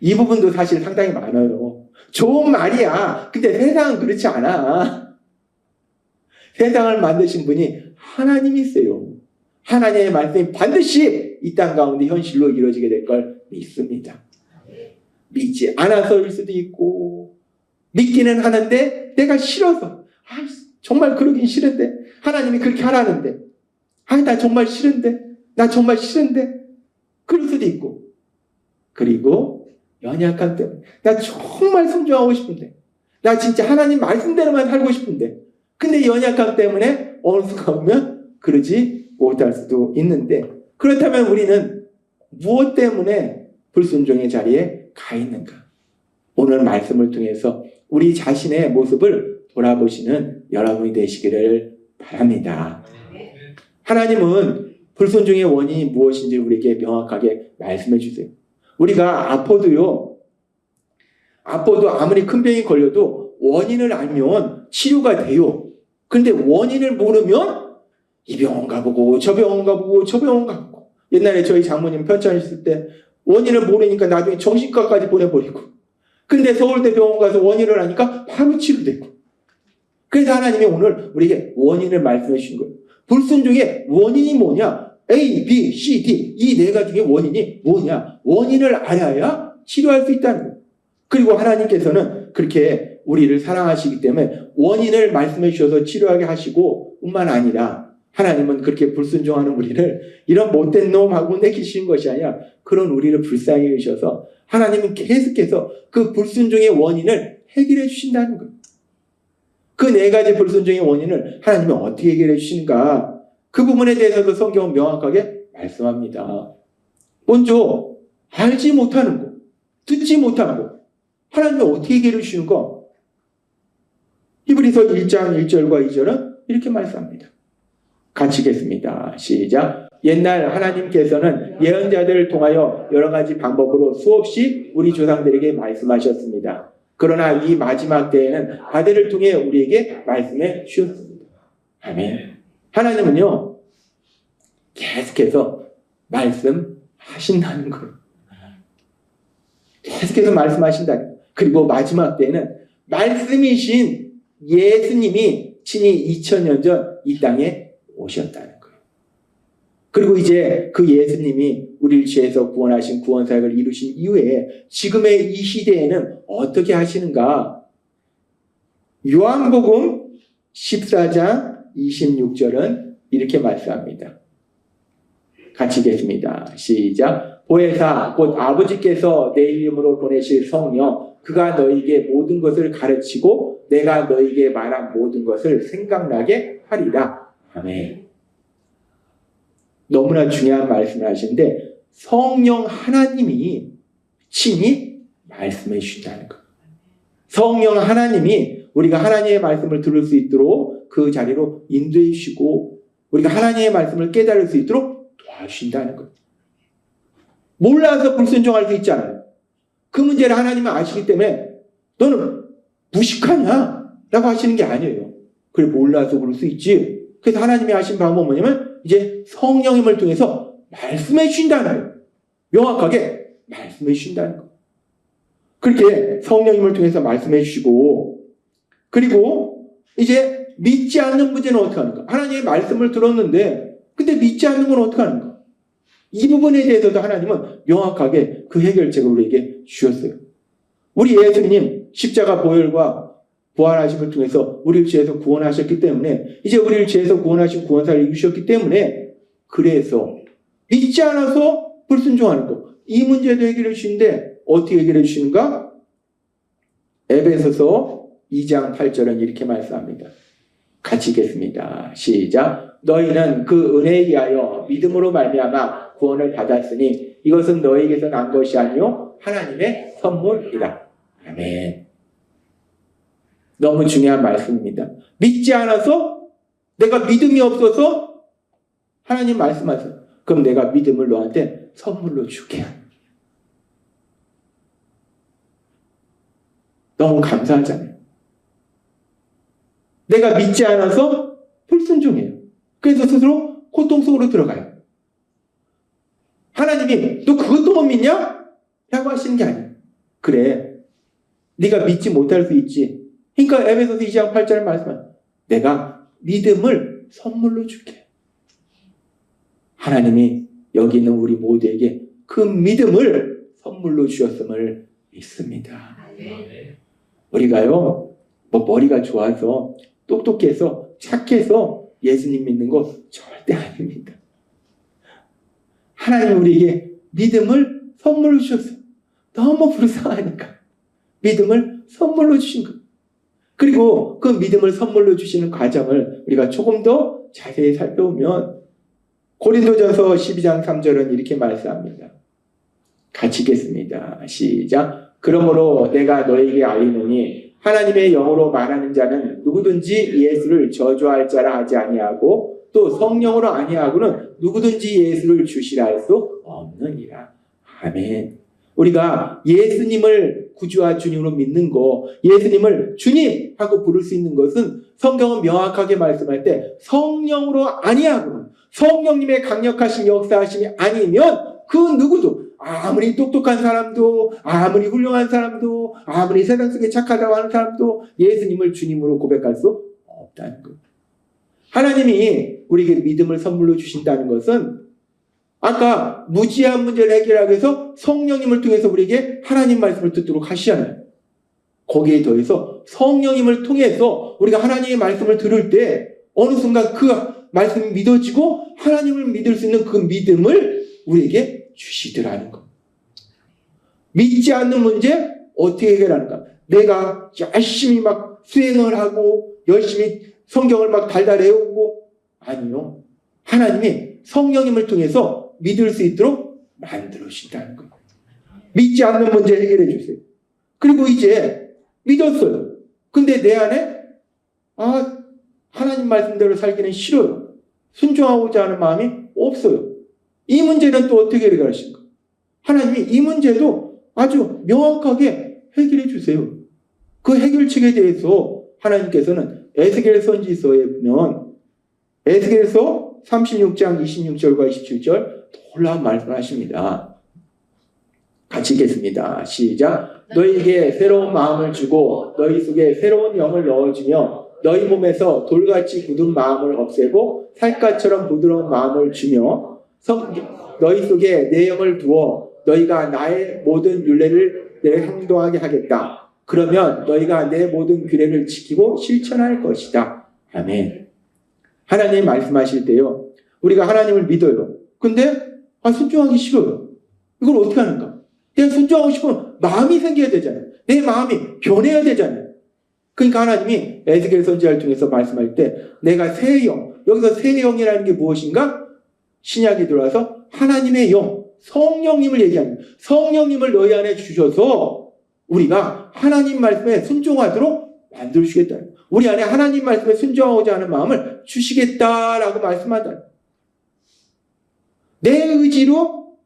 이 부분도 사실 상당히 많아요. 좋은 말이야. 근데 세상은 그렇지 않아. 세상을 만드신 분이 하나님이세요. 하나님의 말씀이 반드시 이 땅 가운데 현실로 이루어지게 될 걸 믿습니다. 믿지 않아서일 수도 있고, 믿기는 하는데 내가 싫어서, 정말 그러긴 싫은데, 하나님이 그렇게 하라는데, 나 정말 싫은데, 그럴 수도 있고, 그리고 연약함 때문에 나 정말 순종하고 싶은데, 나 진짜 하나님 말씀대로만 살고 싶은데, 근데 연약함 때문에 어느 순간 오면 그러지 못할 수도 있는데, 그렇다면 우리는 무엇 때문에 불순종의 자리에 가 있는가? 오늘 말씀을 통해서 우리 자신의 모습을 돌아보시는 여러분이 되시기를 바랍니다. 하나님은 불순종의 원인이 무엇인지 우리에게 명확하게 말씀해 주세요. 우리가 아파도 아무리 큰 병이 걸려도 원인을 알면 치료가 돼요. 그런데 원인을 모르면 이 병원 가보고 저 병원 가보고 옛날에 저희 장모님 편찮으셨을 때 원인을 모르니까 나중에 정신과까지 보내버리고, 근데 서울대 병원 가서 원인을 아니까 바로 치료되고. 그래서 하나님이 오늘 우리에게 원인을 말씀해 주신 거예요. 불순종의 원인이 뭐냐? A, B, C, D 이 네 가지의 원인이 뭐냐? 원인을 알아야 치료할 수 있다는 거예요. 그리고 하나님께서는 그렇게 우리를 사랑하시기 때문에 원인을 말씀해 주셔서 치료하게 하시고 뿐만 아니라, 하나님은 그렇게 불순종하는 우리를 이런 못된 놈하고 내키시는 것이 아니라 그런 우리를 불쌍히 여기셔서 하나님은 계속해서 그 불순종의 원인을 해결해 주신다는 거예요. 그 네 가지 불순종의 원인을 하나님은 어떻게 해결해 주시는가? 그 부분에 대해서도 성경은 명확하게 말씀합니다. 먼저 알지 못하는 것, 듣지 못하는 것, 하나님이 어떻게 해결해 주시는가? 히브리서 1장 1절과 2절은 이렇게 말씀합니다. 같이 읽겠습니다. 시작. 옛날 하나님께서는 예언자들을 통하여 여러 가지 방법으로 수없이 우리 조상들에게 말씀하셨습니다. 그러나 이 마지막 때에는 아들을 통해 우리에게 말씀해 주셨습니다. 아멘. 하나님은요, 계속해서 말씀하신다는 거예요. 계속해서 말씀하신다는 거예요. 그리고 마지막 때에는 말씀이신 예수님이 친히 2000년 전 이 땅에 오셨다는 거예요. 그리고 이제 그 예수님이 우리를 죄에서 구원하신 구원사역을 이루신 이후에 지금의 이 시대에는 어떻게 하시는가? 요한복음 14장 26절은 이렇게 말씀합니다. 같이 읽겠습니다. 시작. 보혜사 곧 아버지께서 내 이름으로 보내실 성령 그가 너희에게 모든 것을 가르치고 내가 너희에게 말한 모든 것을 생각나게 하리라. 아멘. 너무나 중요한 말씀을 하시는데 성령 하나님이 친히 말씀해 주신다는 것. 성령 하나님이 우리가 하나님의 말씀을 들을 수 있도록 그 자리로 인도해 주시고 우리가 하나님의 말씀을 깨달을 수 있도록 도와주신다는 것. 몰라서 불순종할 수 있잖아요. 그 문제를 하나님은 아시기 때문에 너는 무식하냐? 라고 하시는 게 아니에요. 그래 몰라서 그럴 수 있지. 그래서 하나님이 하신 방법은 뭐냐면 이제 성령님을 통해서 말씀해 주신다는 거예요. 명확하게 말씀해 주신다는 거예요. 그렇게 성령님을 통해서 말씀해 주시고 그리고 이제 믿지 않는 문제는 어떻게 하는가? 하나님의 말씀을 들었는데 근데 믿지 않는 건 어떻게 하는가? 이 부분에 대해서도 하나님은 명확하게 그 해결책을 우리에게 주셨어요. 우리 예수님 십자가 보혈과 부활하심을 통해서 우리를 죄에서 구원하셨기 때문에 이제 우리를 죄에서 구원하신 구원사를 이루셨기 때문에 그래서 믿지 않아서 불순종하는 것 이 문제도 해결해 주시는데 어떻게 얘기를 해주시는가? 에베소서 2장 8절은 이렇게 말씀합니다. 같이 읽겠습니다. 시작. 너희는 그 은혜에 의하여 믿음으로 말미암아 구원을 받았으니 이것은 너희에게서 난 것이 아니요 하나님의 선물이라. 아멘. 너무 중요한 말씀입니다. 믿지 않아서 내가 믿음이 없어서 하나님 말씀하세요. 그럼 내가 믿음을 너한테 선물로 줄게. 너무 감사하잖아요. 내가 믿지 않아서 불순종해요. 그래서 스스로 고통 속으로 들어가요. 하나님이 너 그것도 못 믿냐? 라고 하시는 게 아니에요. 그래, 네가 믿지 못할 수 있지. 그러니까 에베소서 2장 8절 말씀은 내가 믿음을 선물로 줄게. 하나님이 여기 있는 우리 모두에게 그 믿음을 선물로 주셨음을 믿습니다. 우리가요, 뭐 머리가 좋아서 똑똑해서 착해서 예수님 믿는 거 절대 아닙니다. 하나님 우리에게 믿음을 선물로 주셨어요. 너무 불쌍하니까 믿음을 선물로 주신 거예요. 그리고 그 믿음을 선물로 주시는 과정을 우리가 조금 더 자세히 살펴보면 고린도전서 12장 3절은 이렇게 말씀합니다. 같이 읽겠습니다. 시작. 그러므로 내가 너에게 알리노니 하나님의 영으로 말하는 자는 누구든지 예수를 저주할 자라 하지 아니하고 또 성령으로 아니하고는 누구든지 예수를 주시라 할 수 없느니라. 아멘. 우리가 예수님을 구주와 주님으로 믿는 거, 예수님을 주님 하고 부를 수 있는 것은 성경은 명확하게 말씀할 때 성령으로 아니하고는 성령님의 강력하신 역사하심이 아니면 그 누구도 아무리 똑똑한 사람도 아무리 훌륭한 사람도 아무리 세상 속에 착하다고 하는 사람도 예수님을 주님으로 고백할 수 없다는 것. 하나님이 우리에게 믿음을 선물로 주신다는 것은 아까 무지한 문제를 해결하기 위해서 성령님을 통해서 우리에게 하나님 말씀을 듣도록 하시잖아요. 거기에 더해서 성령님을 통해서 우리가 하나님의 말씀을 들을 때 어느 순간 그 말씀이 믿어지고 하나님을 믿을 수 있는 그 믿음을 우리에게 주시더라는 것. 믿지 않는 문제 어떻게 해결하는가? 내가 열심히 막 수행을 하고 열심히 성경을 막 달달 외우고 아니요. 하나님이 성령님을 통해서 믿을 수 있도록 만들어 주신다는 거예요. 믿지 않는 문제 해결해 주세요. 그리고 이제 믿었어요. 근데 내 안에 하나님 말씀대로 살기는 싫어요. 순종하고자 하는 마음이 없어요. 이 문제는 또 어떻게 해결하실까? 하나님이 이 문제도 아주 명확하게 해결해 주세요. 그 해결책에 대해서 하나님께서는 에스겔 선지서에 보면 에스겔서 36장 26절과 27절 놀라운 말씀을 하십니다. 같이 읽겠습니다. 시작. 너희에게 새로운 마음을 주고 너희 속에 새로운 영을 넣어주며 너희 몸에서 돌같이 굳은 마음을 없애고 살갗처럼 부드러운 마음을 주며 너희 속에 내 영을 두어 너희가 나의 모든 율례를 행동하게 하겠다. 그러면 너희가 내 모든 규례를 지키고 실천할 것이다. 아멘. 하나님 말씀하실 때요, 우리가 하나님을 믿어요. 근데 순종하기 싫어요. 이걸 어떻게 하는가? 내가 순종하고 싶으면 마음이 생겨야 되잖아요. 내 마음이 변해야 되잖아요. 그러니까 하나님이 에스겔 선지자를 통해서 말씀할 때 내가 새 영, 여기서 새 영이라는 게 무엇인가? 신약에 들어와서 하나님의 영, 성령님을 얘기합니다. 성령님을 너희 안에 주셔서 우리가 하나님 말씀에 순종하도록 만들어주시겠다. 우리 안에 하나님 말씀에 순종하고자 하는 마음을 주시겠다라고 말씀한다. 내 의지로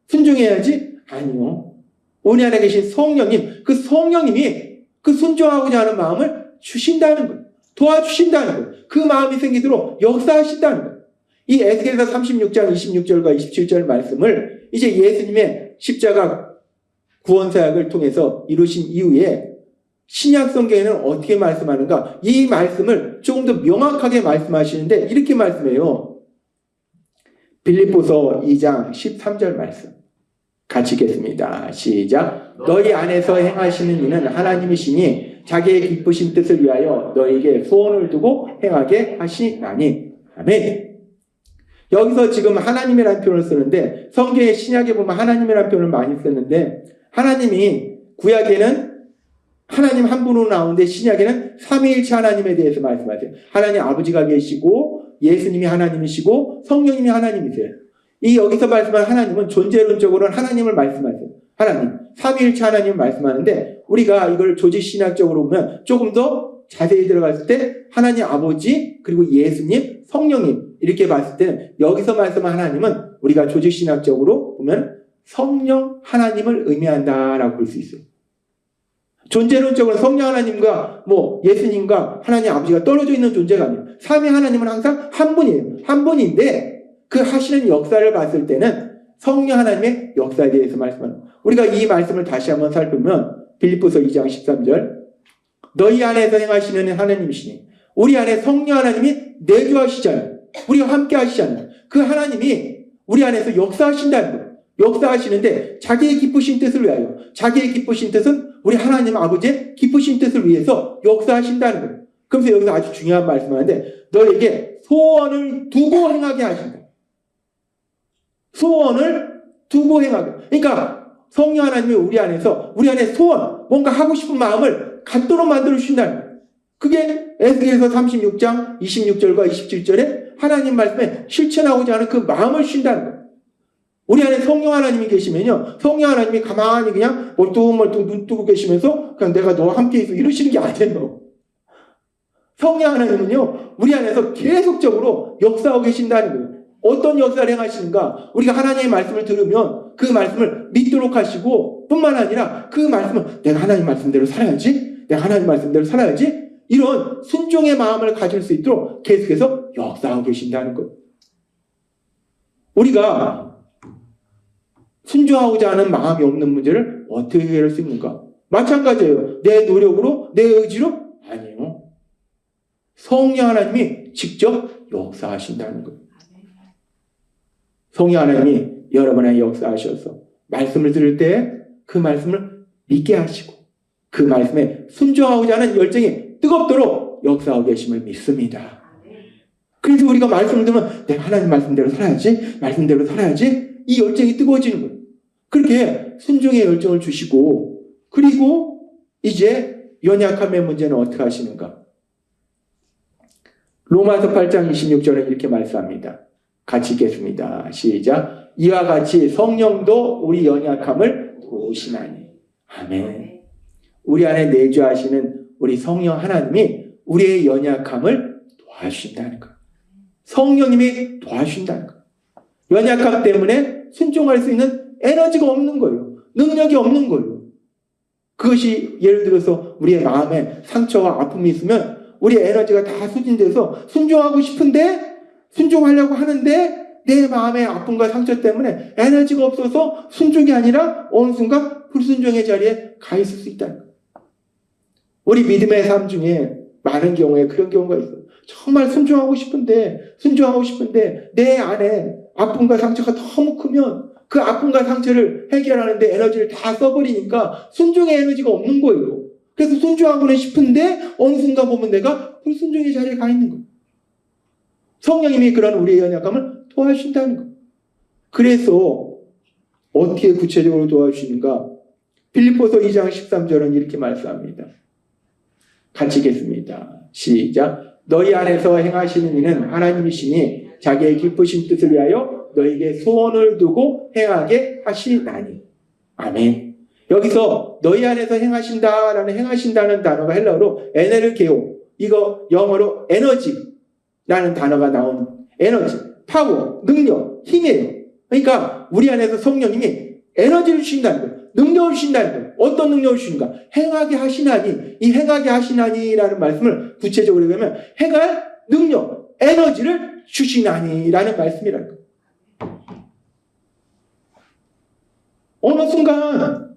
순종해야지? 아니요. 우리 안에 계신 성령님, 그 성령님이 그 순종하고자 하는 마음을 주신다는 거예요. 도와주신다는 거예요. 그 마음이 생기도록 역사하신다는 거예요. 이 에스겔서 36장 26절과 27절 말씀을 이제 예수님의 십자가 구원사역을 통해서 이루신 이후에 신약 성경에는 어떻게 말씀하는가? 이 말씀을 조금 더 명확하게 말씀하시는데 이렇게 말씀해요. 빌립보서 2장 13절 말씀. 같이 읽겠습니다. 시작. 너희 안에서 행하시는 이는 하나님이시니 자기의 기쁘신 뜻을 위하여 너희에게 소원을 두고 행하게 하시나니. 아멘. 여기서 지금 하나님이라는 표현을 쓰는데 성경의 신약에 보면 하나님이라는 표현을 많이 쓰는데 하나님이 구약에는 하나님 한 분으로 나오는데 신약에는 삼위일체 하나님에 대해서 말씀하세요. 하나님 아버지가 계시고 예수님이 하나님이시고 성령님이 하나님이세요. 이 여기서 말씀하는 하나님은 존재론적으로는 하나님을 말씀하세요. 하나님, 삼위일체 하나님을 말씀하는데 우리가 이걸 조직신학적으로 보면 조금 더 자세히 들어갔을 때 하나님 아버지 그리고 예수님, 성령님 이렇게 봤을 때는 여기서 말씀하는 하나님은 우리가 조직신학적으로 보면 성령 하나님을 의미한다라고 볼 수 있어요. 존재론적으로 성령 하나님과 예수님과 하나님 아버지가 떨어져 있는 존재가 아니에요. 삼위 하나님은 항상 한 분이에요. 한 분인데 그 하시는 역사를 봤을 때는 성령 하나님의 역사에 대해서 말씀하는 거예요. 우리가 이 말씀을 다시 한번 살펴보면 빌립보서 2장 13절 너희 안에서 행하시는 하나님이시니 우리 안에 성령 하나님이 내주하시잖아요. 우리가 함께 하시잖아요. 그 하나님이 우리 안에서 역사하신다는 거예요. 역사하시는데 자기의 기쁘신 뜻을 위하여 자기의 기쁘신 뜻은 우리 하나님 아버지의 기쁘신 뜻을 위해서 역사하신다는 거예요. 그래서 여기서 아주 중요한 말씀을 하는데 너에게 소원을 두고 행하게 하신다. 소원을 두고 행하게. 그러니까 성령 하나님이 우리 안에 소원, 뭔가 하고 싶은 마음을 갖도록 만들어 주신다는 거예요. 그게 에스겔서 36장 26절과 27절에 하나님 말씀에 실천하고자 하는 그 마음을 주신다는 거예요. 우리 안에 성령 하나님이 계시면요. 성령 하나님이 가만히 그냥 멀뚱멀뚱 눈 뜨고 계시면서 그냥 내가 너와 함께 있어 이러시는 게 아니에요. 성령 하나님은요. 우리 안에서 계속적으로 역사하고 계신다는 거예요. 어떤 역사를 행하시는가? 우리가 하나님의 말씀을 들으면 그 말씀을 믿도록 하시고 뿐만 아니라 그 말씀을 내가 하나님 말씀대로 살아야지. 내가 하나님 말씀대로 살아야지. 이런 순종의 마음을 가질 수 있도록 계속해서 역사하고 계신다는 거예요. 우리가 순종하고자 하는 마음이 없는 문제를 어떻게 해결할 수 있는가? 마찬가지예요. 내 노력으로, 내 의지로? 아니에요. 성령 하나님이 직접 역사하신다는 거예요. 성령 하나님이 여러분의 역사하셔서 말씀을 들을 때 그 말씀을 믿게 하시고 그 말씀에 순종하고자 하는 열정이 뜨겁도록 역사하고 계심을 믿습니다. 그래서 우리가 말씀을 들으면 내가 하나님 말씀대로 살아야지, 말씀대로 살아야지 이 열정이 뜨거워지는 거예요. 그렇게 순종의 열정을 주시고 그리고 이제 연약함의 문제는 어떻게 하시는가? 로마서 8장 26절에 이렇게 말씀합니다. 같이 읽겠습니다. 시작. 이와 같이 성령도 우리 연약함을 도우시나니. 아멘. 우리 안에 내주하시는 우리 성령 하나님이 우리의 연약함을 도와주신다는 거예요. 성령님이 도와주신다는 거예요. 연약함 때문에 순종할 수 있는 에너지가 없는 거예요. 능력이 없는 거예요. 그것이 예를 들어서 우리의 마음에 상처와 아픔이 있으면 우리의 에너지가 다 소진돼서 순종하고 싶은데 순종하려고 하는데 내 마음의 아픔과 상처 때문에 에너지가 없어서 순종이 아니라 어느 순간 불순종의 자리에 가 있을 수 있다는 거예요. 우리 믿음의 삶 중에 많은 경우에 그런 경우가 있어요. 정말 순종하고 싶은데 내 안에 아픔과 상처가 너무 크면 그 아픔과 상처를 해결하는데 에너지를 다 써버리니까 순종의 에너지가 없는 거예요. 그래서 순종하고는 싶은데 어느 순간 보면 내가 불순종의 자리에 가 있는 거예요. 성령님이 그런 우리의 연약함을 도와주신다는 거예요. 그래서 어떻게 구체적으로 도와주시는가? 빌립보서 2장 13절은 이렇게 말씀합니다. 같이 읽겠습니다. 시작. 너희 안에서 행하시는 이는 하나님이시니 자기의 기쁘신 뜻을 위하여 너에게 소원을 두고 행하게 하시나니. 아멘. 여기서 너희 안에서 행하신다는 단어가 헬라어로 에네르게오, 이거 영어로 에너지라는 단어가 나온 에너지, 파워, 능력, 힘이에요. 그러니까 우리 안에서 성령님이 에너지를 주신다는 거예요. 능력을 주신다는 거예요. 어떤 능력을 주신가? 행하게 하시나니. 이 행하게 하시나니라는 말씀을 구체적으로 하면 행할 능력, 에너지를 주시나니라는 말씀이라는 거예요. 어느 순간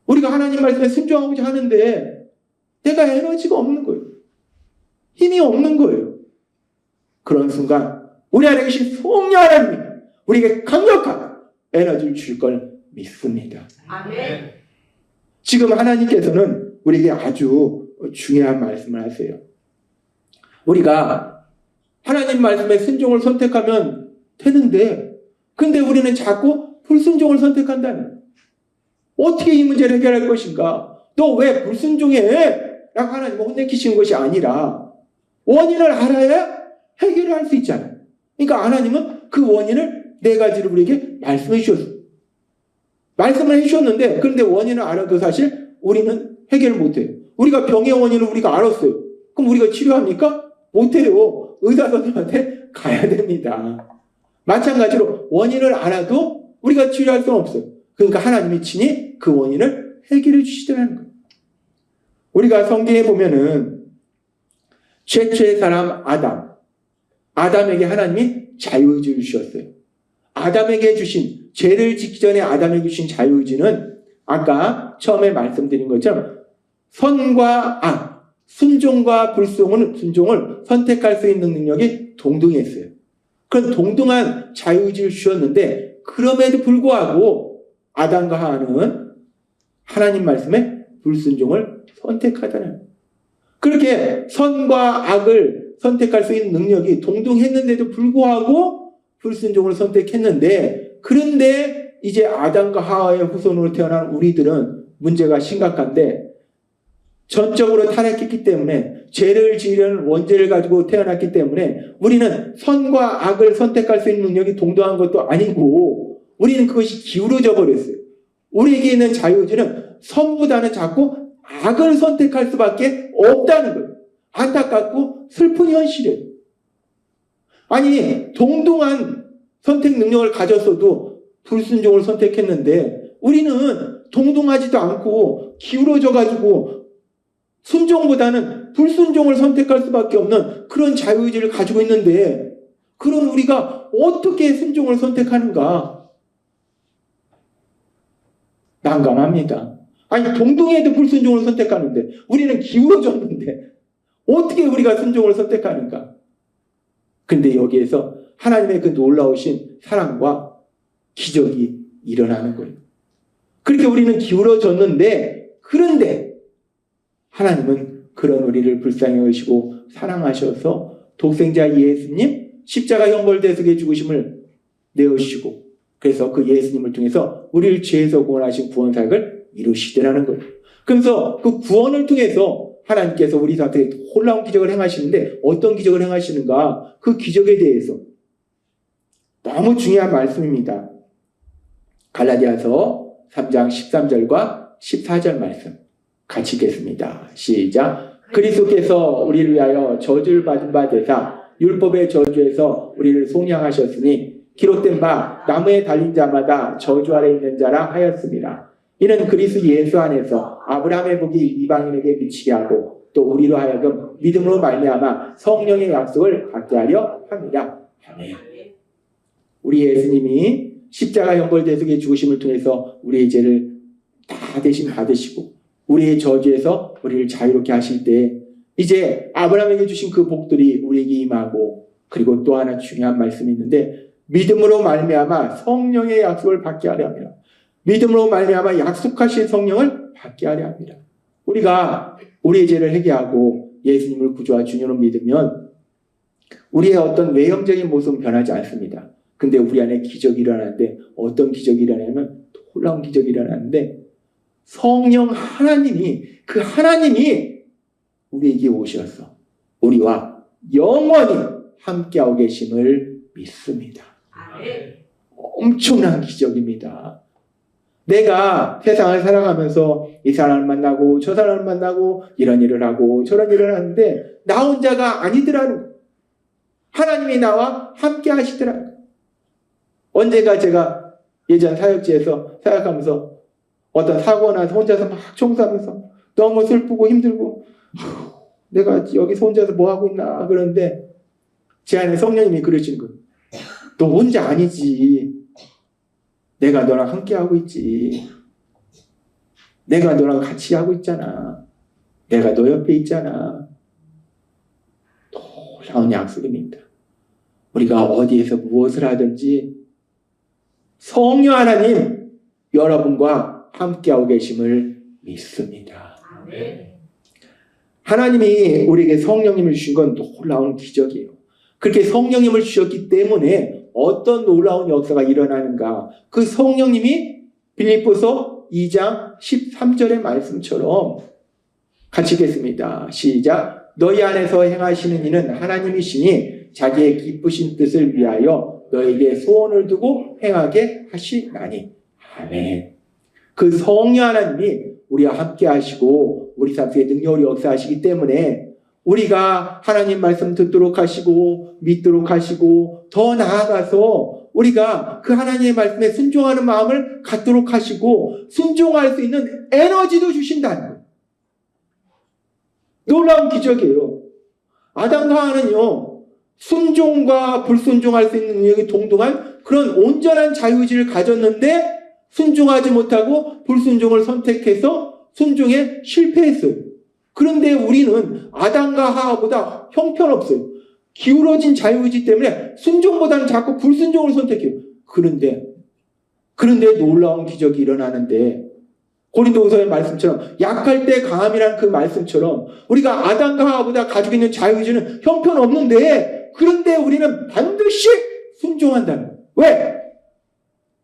우리가 하나님 말씀에 순종하고자 하는데 내가 에너지가 없는 거예요. 힘이 없는 거예요. 그런 순간 우리 안에 계신 성령 하나님이 우리에게 강력한 에너지를 줄 걸 믿습니다. 아멘. 지금 하나님께서는 우리에게 아주 중요한 말씀을 하세요. 우리가 하나님 말씀에 순종을 선택하면 되는데 근데 우리는 자꾸 불순종을 선택한다는 거예요. 어떻게 이 문제를 해결할 것인가? 너 왜 불순종해? 라고 하나님은 혼내키시는 것이 아니라 원인을 알아야 해결을 할 수 있잖아요. 그러니까 하나님은 그 원인을 네 가지를 우리에게 말씀해 주셨어요. 말씀을 해 주셨는데 그런데 원인을 알아도 사실 우리는 해결을 못해요. 우리가 병의 원인을 우리가 알았어요. 그럼 우리가 치료합니까? 못해요. 의사 선생님한테 가야 됩니다. 마찬가지로 원인을 알아도 우리가 치료할 수는 없어요. 그러니까 하나님이 친히 그 원인을 해결해 주시더라는 거예요. 우리가 성경에 보면은 최초의 사람 아담에게 하나님이 자유의지를 주셨어요. 아담에게 주신, 죄를 짓기 전에 아담에게 주신 자유의지는 아까 처음에 말씀드린 것처럼 선과 악, 순종과 순종을 선택할 수 있는 능력이 동등했어요. 그런 동등한 자유의지를 주셨는데 그럼에도 불구하고 아담과 하와는 하나님 말씀에 불순종을 선택하잖아요. 그렇게 선과 악을 선택할 수 있는 능력이 동등했는데도 불구하고 불순종을 선택했는데 그런데 이제 아담과 하와의 후손으로 태어난 우리들은 문제가 심각한데 전적으로 타락했기 때문에 죄를 지으려는 원죄를 가지고 태어났기 때문에 우리는 선과 악을 선택할 수 있는 능력이 동등한 것도 아니고 우리는 그것이 기울어져 버렸어요. 우리에게 있는 자유의지는 선보다는 자꾸 악을 선택할 수밖에 없다는 거예요. 안타깝고 슬픈 현실이에요. 아니 동등한 선택 능력을 가졌어도 불순종을 선택했는데 우리는 동등하지도 않고 기울어져 가지고 순종보다는 불순종을 선택할 수밖에 없는 그런 자유의지를 가지고 있는데 그런 우리가 어떻게 순종을 선택하는가? 난감합니다. 아니 동등해도 불순종을 선택하는데 우리는 기울어졌는데 어떻게 우리가 순종을 선택하는가? 근데 여기에서 하나님의 그 놀라우신 사랑과 기적이 일어나는 거예요. 그렇게 우리는 기울어졌는데 그런데 하나님은 그런 우리를 불쌍히 여기시고 사랑하셔서 독생자 예수님 십자가 형벌대속의 죽으심을 내어주시고 그래서 그 예수님을 통해서 우리를 죄에서 구원하신 구원사역을 이루시더라는 거예요. 그래서 그 구원을 통해서 하나님께서 우리 사태에 놀라운 기적을 행하시는데 어떤 기적을 행하시는가? 그 기적에 대해서 너무 중요한 말씀입니다. 갈라디아서 3장 13절과 14절 말씀 같이 읽겠습니다. 시작. 그리스도께서 우리를 위하여 저주를 받은 바 되사 율법의 저주에서 우리를 속량하셨으니 기록된 바 나무에 달린 자마다 저주 아래 있는 자라 하였습니다. 이는 그리스도 예수 안에서 아브라함의 복이 이방인에게 미치게 하고 또 우리로 하여금 믿음으로 말미암아 성령의 약속을 받게 하려 함이라. 아멘. 우리 예수님이 십자가 형벌대속의 죽으심을 통해서 우리의 죄를 다 대신 받으시고 우리의 저주에서 우리를 자유롭게 하실 때 이제 아브라함에게 주신 그 복들이 우리에게 임하고 그리고 또 하나 중요한 말씀이 있는데 믿음으로 말미암아 성령의 약속을 받게 하려 합니다. 믿음으로 말미암아 약속하신 성령을 받게 하려 합니다. 우리가 우리의 죄를 회개하고 예수님을 구주와 주님으로 믿으면 우리의 어떤 외형적인 모습은 변하지 않습니다. 근데 우리 안에 기적이 일어나는데 어떤 기적이 일어나냐면 놀라운 기적이 일어나는데 성령 하나님이 그 하나님이 우리에게 오셔서 우리와 영원히 함께하고 계심을 믿습니다. 엄청난 기적입니다. 내가 세상을 살아가면서 이 사람을 만나고 저 사람을 만나고 이런 일을 하고 저런 일을 하는데 나 혼자가 아니더라는 하나님이 나와 함께 하시더라는 언제가 제가 예전 사역지에서 사역하면서 어떤 사고가 나서 혼자서 막 청소하면서 너무 슬프고 힘들고 내가 여기서 혼자서 뭐 하고 있나 그런데 제 안에 성령님이 그러시는 거예요. 너 혼자 아니지. 내가 너랑 함께 하고 있지. 내가 너랑 같이 하고 있잖아. 내가 너 옆에 있잖아. 놀라운 약속입니다. 우리가 어디에서 무엇을 하든지 성령 하나님 여러분과 함께하고 계심을 믿습니다. 하나님이 우리에게 성령님을 주신 건 놀라운 기적이에요. 그렇게 성령님을 주셨기 때문에 어떤 놀라운 역사가 일어나는가? 그 성령님이 빌립보서 2장 13절의 말씀처럼 같이 읽겠습니다. 시작. 너희 안에서 행하시는 이는 하나님이시니 자기의 기쁘신 뜻을 위하여 너에게 소원을 두고 행하게 하시나니. 아멘. 그 성령 하나님이 우리와 함께 하시고 우리 삶 속에 능력으로 역사하시기 때문에 우리가 하나님 말씀 듣도록 하시고 믿도록 하시고 더 나아가서 우리가 그 하나님의 말씀에 순종하는 마음을 갖도록 하시고 순종할 수 있는 에너지도 주신다는 거예요. 놀라운 기적이에요. 아담과 하와는요, 순종과 불순종할 수 있는 능력이 동등한 그런 온전한 자유의지를 가졌는데 순종하지 못하고 불순종을 선택해서 순종에 실패했어요. 그런데 우리는 아담과 하와보다 형편없어요. 기울어진 자유의지 때문에 순종보다는 자꾸 불순종을 선택해요. 그런데 놀라운 기적이 일어나는데 고린도후서의 말씀처럼 약할 때 강함이라는 그 말씀처럼 우리가 아담과 하와보다 가지고 있는 자유의지는 형편없는데 그런데 우리는 반드시 순종한다는 거예요. 왜?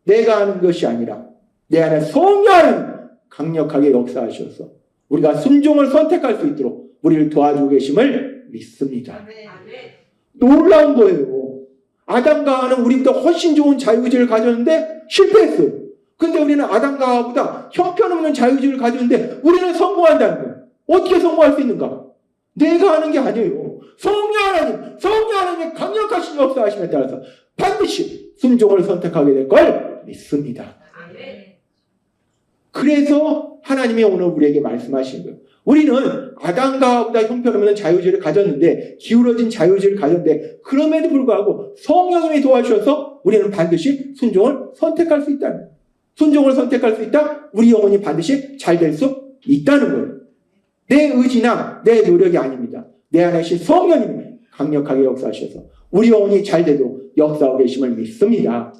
내가 하는 것이 아니라 내 안에 성령은 강력하게 역사하셔서 우리가 순종을 선택할 수 있도록 우리를 도와주고 계심을 믿습니다. 놀라운 거예요. 아담과 하와는 우리보다 훨씬 좋은 자유의지를 가졌는데 실패했어요. 근데 우리는 아담과 하와보다 형편없는 자유의지를 가졌는데 우리는 성공한다는 거예요. 어떻게 성공할 수 있는가? 내가 하는 게 아니에요. 성령 하나님의 강력하신 역사하심에 따라서 반드시 순종을 선택하게 될 걸 믿습니다. 그래서 하나님이 오늘 우리에게 말씀하신 거예요. 우리는 아담과 하와보다 형편없는 자유의지를 가졌는데 기울어진 자유의지를 가졌는데 그럼에도 불구하고 성령님이 도와주셔서 우리는 반드시 순종을 선택할 수 있다는 거예요. 순종을 선택할 수 있다? 우리 영혼이 반드시 잘 될 수 있다는 거예요. 내 의지나 내 노력이 아닙니다. 내 안에 계신 성령님이 강력하게 역사하셔서 우리 영혼이 잘 되도록 역사하고 계심을 믿습니다.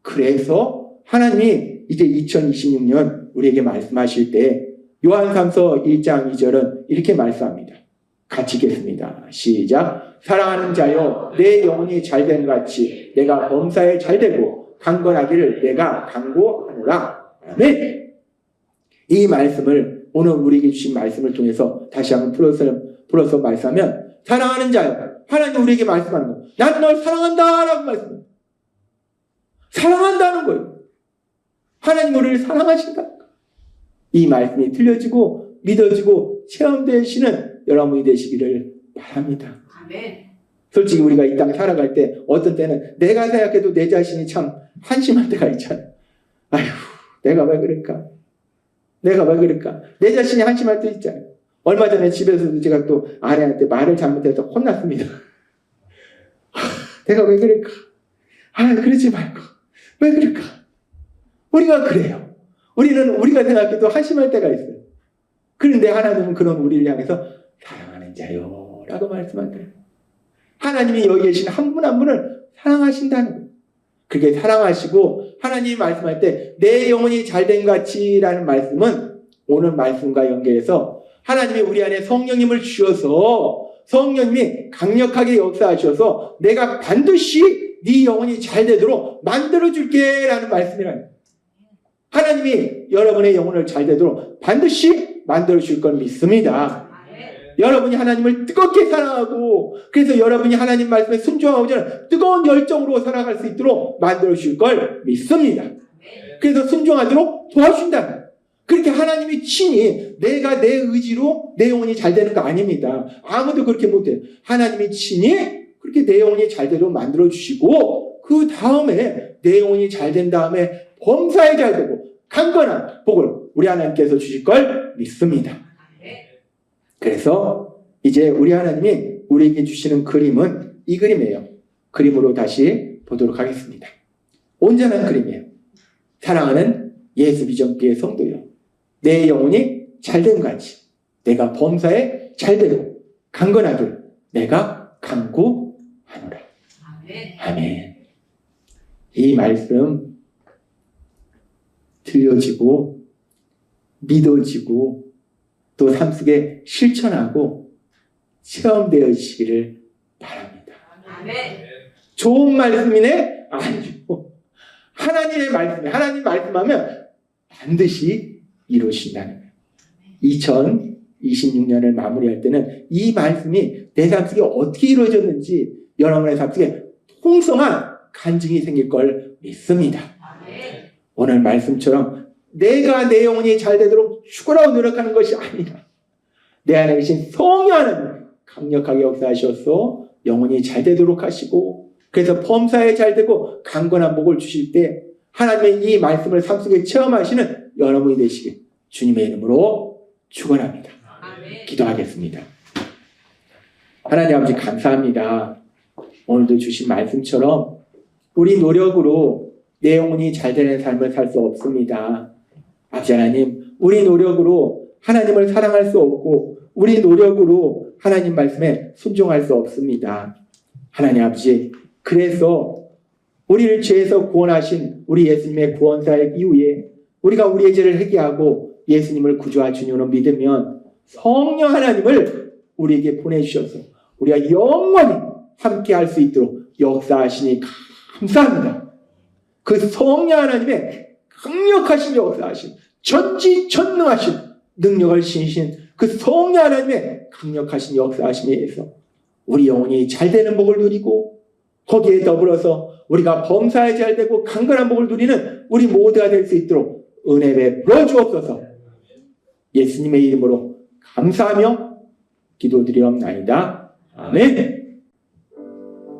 그래서 하나님이 이제 2026년 우리에게 말씀하실 때 요한삼서 1장 2절은 이렇게 말씀합니다. 같이 읽겠습니다. 시작. 사랑하는 자여 내 영혼이 잘된 같이 내가 범사에 잘되고 강건하기를 내가 간구하노라. 아멘. 이 말씀을 오늘 우리에게 주신 말씀을 통해서 다시 한번 풀어서 말씀하면 사랑하는 자여 하나님 우리에게 말씀하는 거예요. 나는 널 사랑한다라고 말씀합니다. 사랑한다는 거예요. 하나님 우리를 사랑하신다. 이 말씀이 들려지고 믿어지고 체험되시는 여러분이 되시기를 바랍니다. 아멘. 솔직히 우리가 이 땅 살아갈 때 어떤 때는 내가 생각해도 내 자신이 참 한심할 때가 있잖아요. 아휴 내가 왜 그럴까? 내 자신이 한심할 때 있잖아요. 얼마 전에 집에서도 제가 또 아내한테 말을 잘못해서 혼났습니다. 내가 왜 그럴까? 그러지 말고 왜 그럴까? 우리가 그래요. 우리는 우리가 생각해도 한심할 때가 있어요. 그런데 하나님은 그런 우리를 향해서 사랑하는 자요 라고 말씀한대요. 하나님이 여기 계신 한 분 한 분을 사랑하신다는 거예요. 그렇게 사랑하시고 하나님이 말씀할 때 내 영혼이 잘된 같이 라는 말씀은 오늘 말씀과 연결해서 하나님이 우리 안에 성령님을 주셔서 성령님이 강력하게 역사하셔서 내가 반드시 네 영혼이 잘 되도록 만들어줄게 라는 말씀이라는 하나님이 여러분의 영혼을 잘 되도록 반드시 만들어줄 걸 믿습니다. 여러분이 하나님을 뜨겁게 사랑하고 그래서 여러분이 하나님 말씀에 순종하고자 뜨거운 열정으로 살아갈 수 있도록 만들어줄 걸 믿습니다. 그래서 순종하도록 도와준다. 그렇게 하나님이 친히 내가 내 의지로 내 영혼이 잘 되는 거 아닙니다. 아무도 그렇게 못해요. 하나님이 친히 그렇게 내 영혼이 잘 되도록 만들어주시고 그 다음에 내 영혼이 잘 된 다음에 범사에 잘 되고 강건한 복을 우리 하나님께서 주실 걸 믿습니다. 그래서 이제 우리 하나님이 우리에게 주시는 그림은 이 그림이에요. 그림으로 다시 보도록 하겠습니다. 온전한 그림이에요. 사랑하는 예수 비전교회 성도요. 내 영혼이 잘된 같이 내가 범사에 잘되고 강건하길 내가 간구하노라. 아멘. 이 말씀 들려지고 믿어지고 또 삶 속에 실천하고 체험되어지기를 바랍니다. 아멘. 좋은 말씀이네? 아니고 하나님의 말씀에 하나님 말씀하면 반드시 이루신다는 거예요. 2026년을 마무리할 때는 이 말씀이 내 삶 속에 어떻게 이루어졌는지 여러분의 삶 속에 풍성한 간증이 생길 걸 믿습니다. 오늘 말씀처럼 내가 내 영혼이 잘 되도록 죽으라고 노력하는 것이 아니라 내 안에 계신 성령 하나님 강력하게 역사하셔서 영혼이 잘 되도록 하시고 그래서 범사에 잘 되고 강건한 복을 주실 때 하나님의 이 말씀을 삶 속에 체험하시는 여러분이 되시길 주님의 이름으로 축원합니다. 기도하겠습니다. 하나님 아버지 감사합니다. 오늘도 주신 말씀처럼 우리 노력으로 내 영혼이 잘 되는 삶을 살 수 없습니다. 아버지 하나님, 우리 노력으로 하나님을 사랑할 수 없고 우리 노력으로 하나님 말씀에 순종할 수 없습니다. 하나님 아버지, 그래서 우리를 죄에서 구원하신 우리 예수님의 구원사역 이후에 우리가 우리의 죄를 회개하고 예수님을 구주와 주님으로 믿으면 성령 하나님을 우리에게 보내주셔서 우리가 영원히 함께 할 수 있도록 역사하시니 감사합니다. 그 성령 하나님의 강력하신 역사하신 전지전능하신 능력을 지니신 그 성령 하나님의 강력하신 역사하심에 의해서 우리 영혼이 잘되는 복을 누리고 거기에 더불어서 우리가 범사에 잘되고 강건한 복을 누리는 우리 모두가 될 수 있도록 은혜 베풀어 주옵소서. 예수님의 이름으로 감사하며 기도드리옵나이다. 아멘.